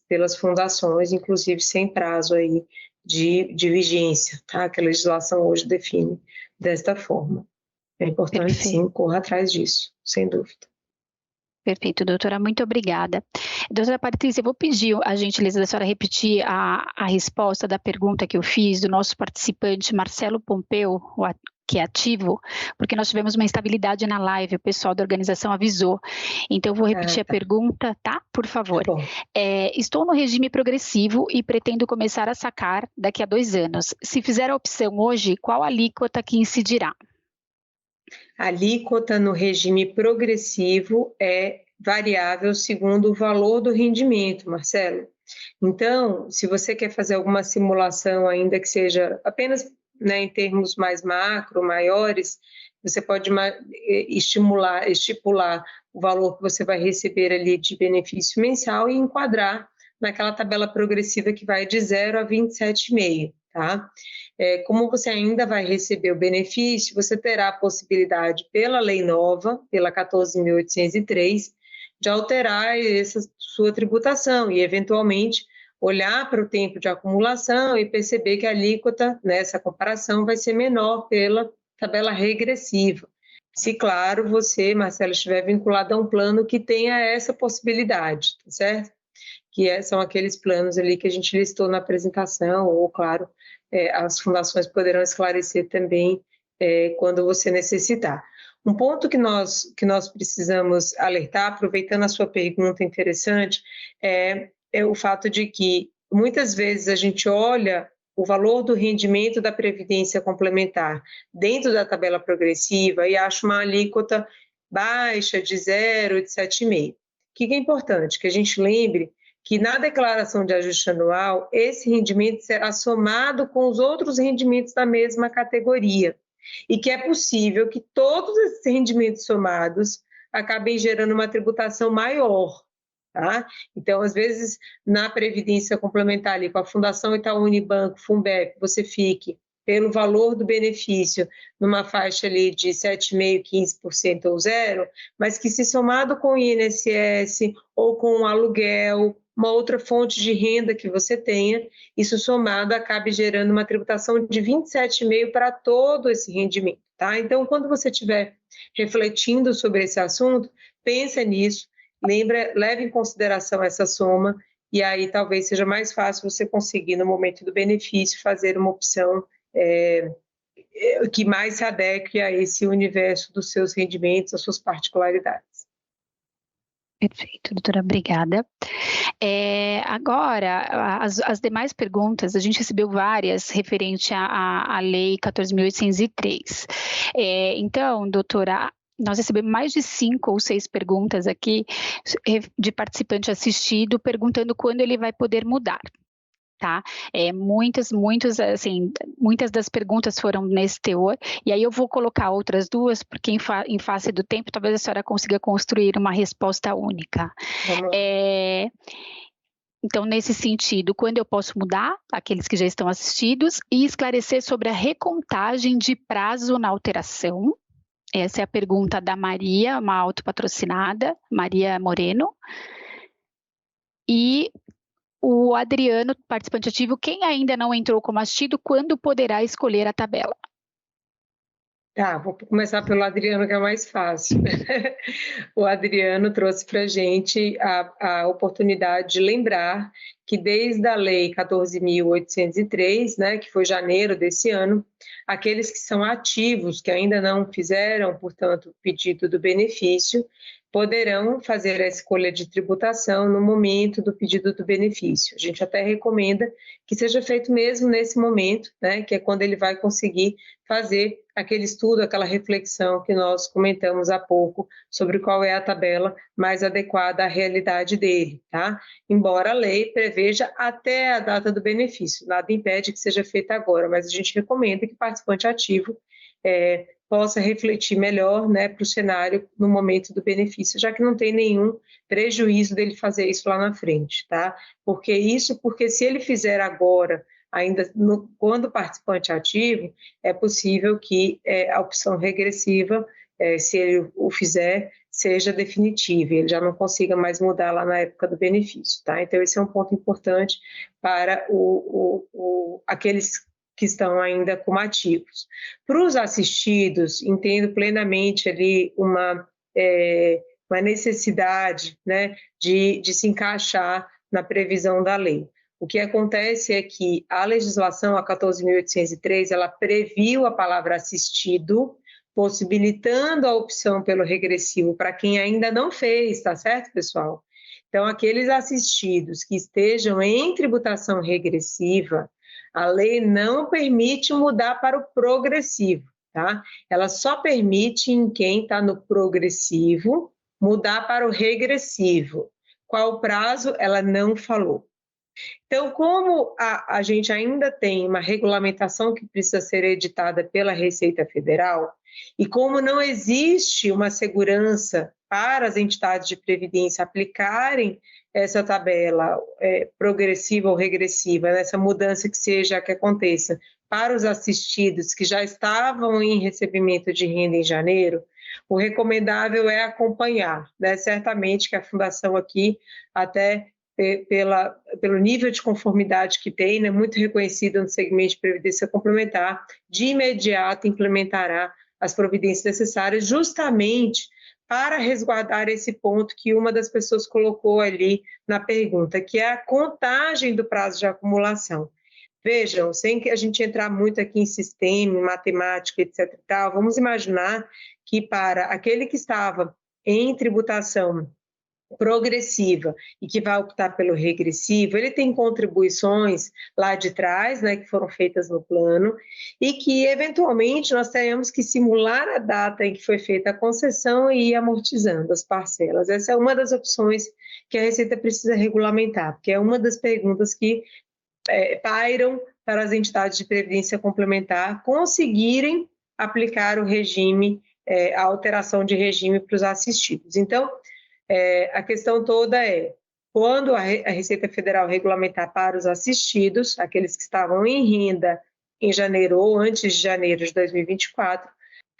[SPEAKER 2] pelas fundações, inclusive sem prazo aí de vigência, tá? Que a legislação hoje define desta forma. É importante, sim, correr atrás disso, sem dúvida.
[SPEAKER 4] Perfeito, doutora, muito obrigada. Doutora Patrícia, eu vou pedir a gentileza da senhora repetir a resposta da pergunta que eu fiz do nosso participante Marcelo Pompeu, que é ativo, porque nós tivemos uma instabilidade na live, o pessoal da organização avisou. Então, eu vou repetir a pergunta, tá? Por favor. Estou no regime progressivo e pretendo começar a sacar daqui a 2 anos. Se fizer a opção hoje, qual alíquota que incidirá?
[SPEAKER 2] A alíquota no regime progressivo é variável segundo o valor do rendimento, Marcelo. Então, se você quer fazer alguma simulação, ainda que seja apenas, né, em termos mais macro, maiores, você pode estipular o valor que você vai receber ali de benefício mensal e enquadrar naquela tabela progressiva que vai de 0 a 27,5, tá? Como você ainda vai receber o benefício, você terá a possibilidade, pela lei nova, pela 14.803, de alterar essa sua tributação e, eventualmente, olhar para o tempo de acumulação e perceber que a alíquota nessa comparação vai ser menor pela tabela regressiva. Se, claro, você, Marcelo, estiver vinculado a um plano que tenha essa possibilidade, tá certo? Que são aqueles planos ali que a gente listou na apresentação, ou, claro, as fundações poderão esclarecer também quando você necessitar. Um ponto que nós precisamos alertar, aproveitando a sua pergunta interessante, é o fato de que muitas vezes a gente olha o valor do rendimento da Previdência Complementar dentro da tabela progressiva e acha uma alíquota baixa de 0, de 7,5. O que é importante? Que a gente lembre que na declaração de ajuste anual, esse rendimento será somado com os outros rendimentos da mesma categoria, e que é possível que todos esses rendimentos somados acabem gerando uma tributação maior, tá? Então, às vezes, na Previdência Complementar, ali, com a Fundação Itaú Unibanco, Funbep, você fique pelo valor do benefício numa faixa ali de 7,5%, 15% ou zero, mas que se somado com o INSS ou com o aluguel, uma outra fonte de renda que você tenha, isso somado acabe gerando uma tributação de 27,5% para todo esse rendimento, tá? Então, quando você estiver refletindo sobre esse assunto, pensa nisso, leve em consideração essa soma, e aí talvez seja mais fácil você conseguir, no momento do benefício, fazer uma opção que mais se adeque a esse universo dos seus rendimentos, às suas particularidades.
[SPEAKER 4] Perfeito, doutora, obrigada. Agora, as demais perguntas, a gente recebeu várias referente à Lei 14.803. Então, doutora, nós recebemos mais de 5 ou 6 perguntas aqui de participante assistido, perguntando quando ele vai poder mudar. Tá? Muitas das perguntas foram nesse teor, e aí eu vou colocar outras duas, porque em face do tempo, talvez a senhora consiga construir uma resposta única. Então, nesse sentido, quando eu posso mudar, aqueles que já estão assistidos, e esclarecer sobre a recontagem de prazo na alteração. Essa é a pergunta da Maria, uma autopatrocinada, Maria Moreno. E o Adriano, participante ativo, quem ainda não entrou como assistido, quando poderá escolher a tabela?
[SPEAKER 2] Vou começar pelo Adriano, que é mais fácil. O Adriano trouxe para a gente a oportunidade de lembrar que desde a Lei 14.803, né, que foi janeiro desse ano, aqueles que são ativos, que ainda não fizeram, portanto, pedido do benefício, poderão fazer a escolha de tributação no momento do pedido do benefício. A gente até recomenda que seja feito mesmo nesse momento, né, que é quando ele vai conseguir fazer aquele estudo, aquela reflexão que nós comentamos há pouco sobre qual é a tabela mais adequada à realidade dele, tá? Embora a lei preveja até a data do benefício, nada impede que seja feita agora, mas a gente recomenda que o participante ativo possa refletir melhor, né, para o cenário no momento do benefício, já que não tem nenhum prejuízo dele fazer isso lá na frente, tá? Porque se ele fizer agora, ainda quando participante ativo, é possível que a opção regressiva, se ele o fizer, seja definitiva, ele já não consiga mais mudar lá na época do benefício, tá? Então, esse é um ponto importante para aqueles que estão ainda como ativos. Para os assistidos, entendo plenamente ali uma necessidade, né, de se encaixar na previsão da lei. O que acontece é que a legislação, a 14.803, ela previu a palavra assistido, possibilitando a opção pelo regressivo para quem ainda não fez, tá certo, pessoal? Então, aqueles assistidos que estejam em tributação regressiva, a lei não permite mudar para o progressivo, tá? Ela só permite em quem está no progressivo mudar para o regressivo. Qual o prazo? Ela não falou. Então, como a gente ainda tem uma regulamentação que precisa ser editada pela Receita Federal, e como não existe uma segurança para as entidades de previdência aplicarem essa tabela progressiva ou regressiva, essa mudança que aconteça para os assistidos que já estavam em recebimento de renda em janeiro, o recomendável é acompanhar, né? Certamente que a Fundação aqui, até pelo nível de conformidade que tem, né, muito reconhecida no segmento de previdência complementar, de imediato implementará as providências necessárias justamente para resguardar esse ponto que uma das pessoas colocou ali na pergunta, que é a contagem do prazo de acumulação. Vejam, sem que a gente entrar muito aqui em sistema, em matemática, etc. e tal, vamos imaginar que para aquele que estava em tributação progressiva e que vai optar pelo regressivo, ele tem contribuições lá de trás, né, que foram feitas no plano, e que eventualmente nós teremos que simular a data em que foi feita a concessão e ir amortizando as parcelas. Essa é uma das opções que a Receita precisa regulamentar, porque é uma das perguntas que pairam para as entidades de previdência complementar conseguirem aplicar o regime, a alteração de regime para os assistidos. Então, a questão toda é, quando a Receita Federal regulamentar para os assistidos, aqueles que estavam em renda em janeiro ou antes de janeiro de 2024,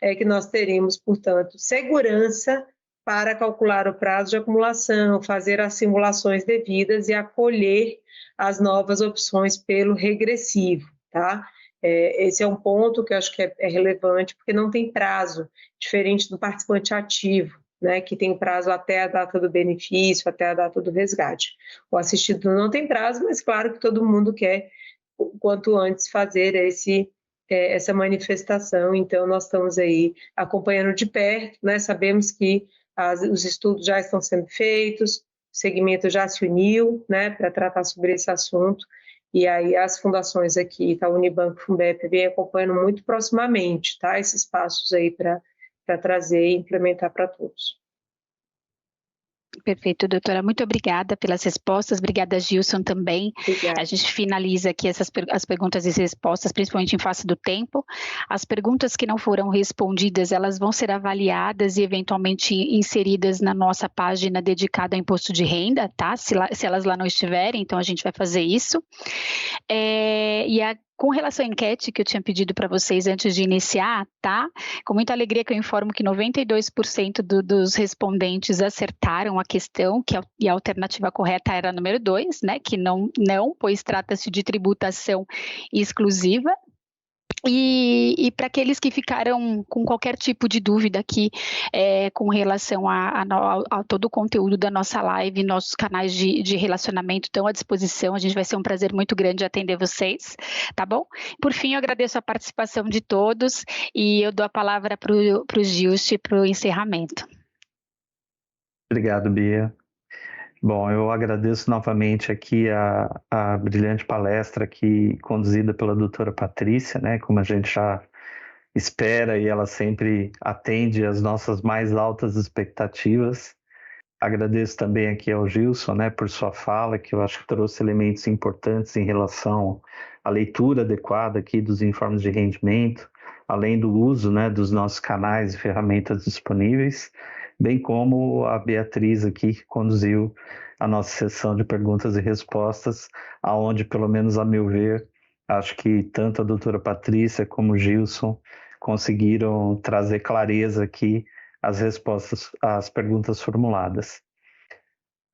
[SPEAKER 2] é que nós teremos, portanto, segurança para calcular o prazo de acumulação, fazer as simulações devidas e acolher as novas opções pelo regressivo, tá? Esse é um ponto que eu acho que é relevante, porque não tem prazo, diferente do participante ativo, né, que tem prazo até a data do benefício, até a data do resgate. O assistido não tem prazo, mas claro que todo mundo quer, o quanto antes, fazer essa manifestação. Então, nós estamos aí acompanhando de perto, né? Sabemos que os estudos já estão sendo feitos, o segmento já se uniu, né, para tratar sobre esse assunto, e aí as fundações aqui, tá, Unibanco, Funbep, vem acompanhando muito proximamente, tá, esses passos aí para trazer e implementar para todos.
[SPEAKER 4] Perfeito, doutora. Muito obrigada pelas respostas. Obrigada, Gilson, também.
[SPEAKER 2] Obrigada.
[SPEAKER 4] A gente finaliza aqui as perguntas e respostas, principalmente em face do tempo. As perguntas que não foram respondidas, elas vão ser avaliadas e eventualmente inseridas na nossa página dedicada ao imposto de renda, tá? Se elas lá não estiverem, então a gente vai fazer isso. Com relação à enquete que eu tinha pedido para vocês antes de iniciar, tá? Com muita alegria que eu informo que 92% dos respondentes acertaram a questão, e a alternativa correta era a número 2, né? Que não, pois trata-se de tributação exclusiva. E para aqueles que ficaram com qualquer tipo de dúvida aqui com relação a todo o conteúdo da nossa live, nossos canais de relacionamento estão à disposição. A gente vai ser um prazer muito grande atender vocês, tá bom? Por fim, eu agradeço a participação de todos e eu dou a palavra para o Gilson para o encerramento.
[SPEAKER 1] Obrigado, Bia. Bom, eu agradeço novamente aqui a brilhante palestra aqui conduzida pela doutora Patrícia, né? Como a gente já espera, e ela sempre atende às nossas mais altas expectativas. Agradeço também aqui ao Gilson, né, por sua fala, que eu acho que trouxe elementos importantes em relação à leitura adequada aqui dos informes de rendimento, além do uso, né, dos nossos canais e ferramentas disponíveis, bem como a Beatriz aqui, que conduziu a nossa sessão de perguntas e respostas, aonde, pelo menos a meu ver, acho que tanto a doutora Patrícia como o Gilson conseguiram trazer clareza aqui as respostas às perguntas formuladas.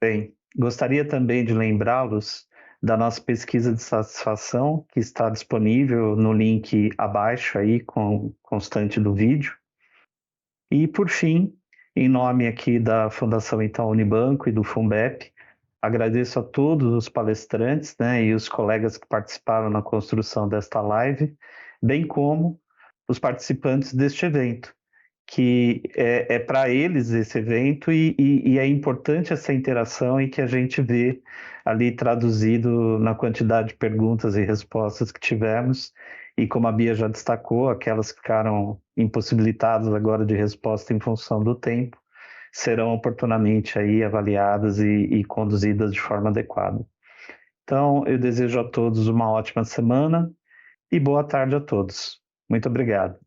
[SPEAKER 1] Bem, gostaria também de lembrá-los da nossa pesquisa de satisfação, que está disponível no link abaixo aí, constante do vídeo. E, por fim, em nome aqui da Fundação Itaú Unibanco e do Funbep, agradeço a todos os palestrantes, né, e os colegas que participaram na construção desta live, bem como os participantes deste evento, que é para eles esse evento e é importante essa interação e que a gente vê ali traduzido na quantidade de perguntas e respostas que tivemos, e como a Bia já destacou, aquelas que ficaram impossibilitadas agora de resposta em função do tempo, serão oportunamente aí avaliadas e conduzidas de forma adequada. Então, eu desejo a todos uma ótima semana e boa tarde a todos. Muito obrigado.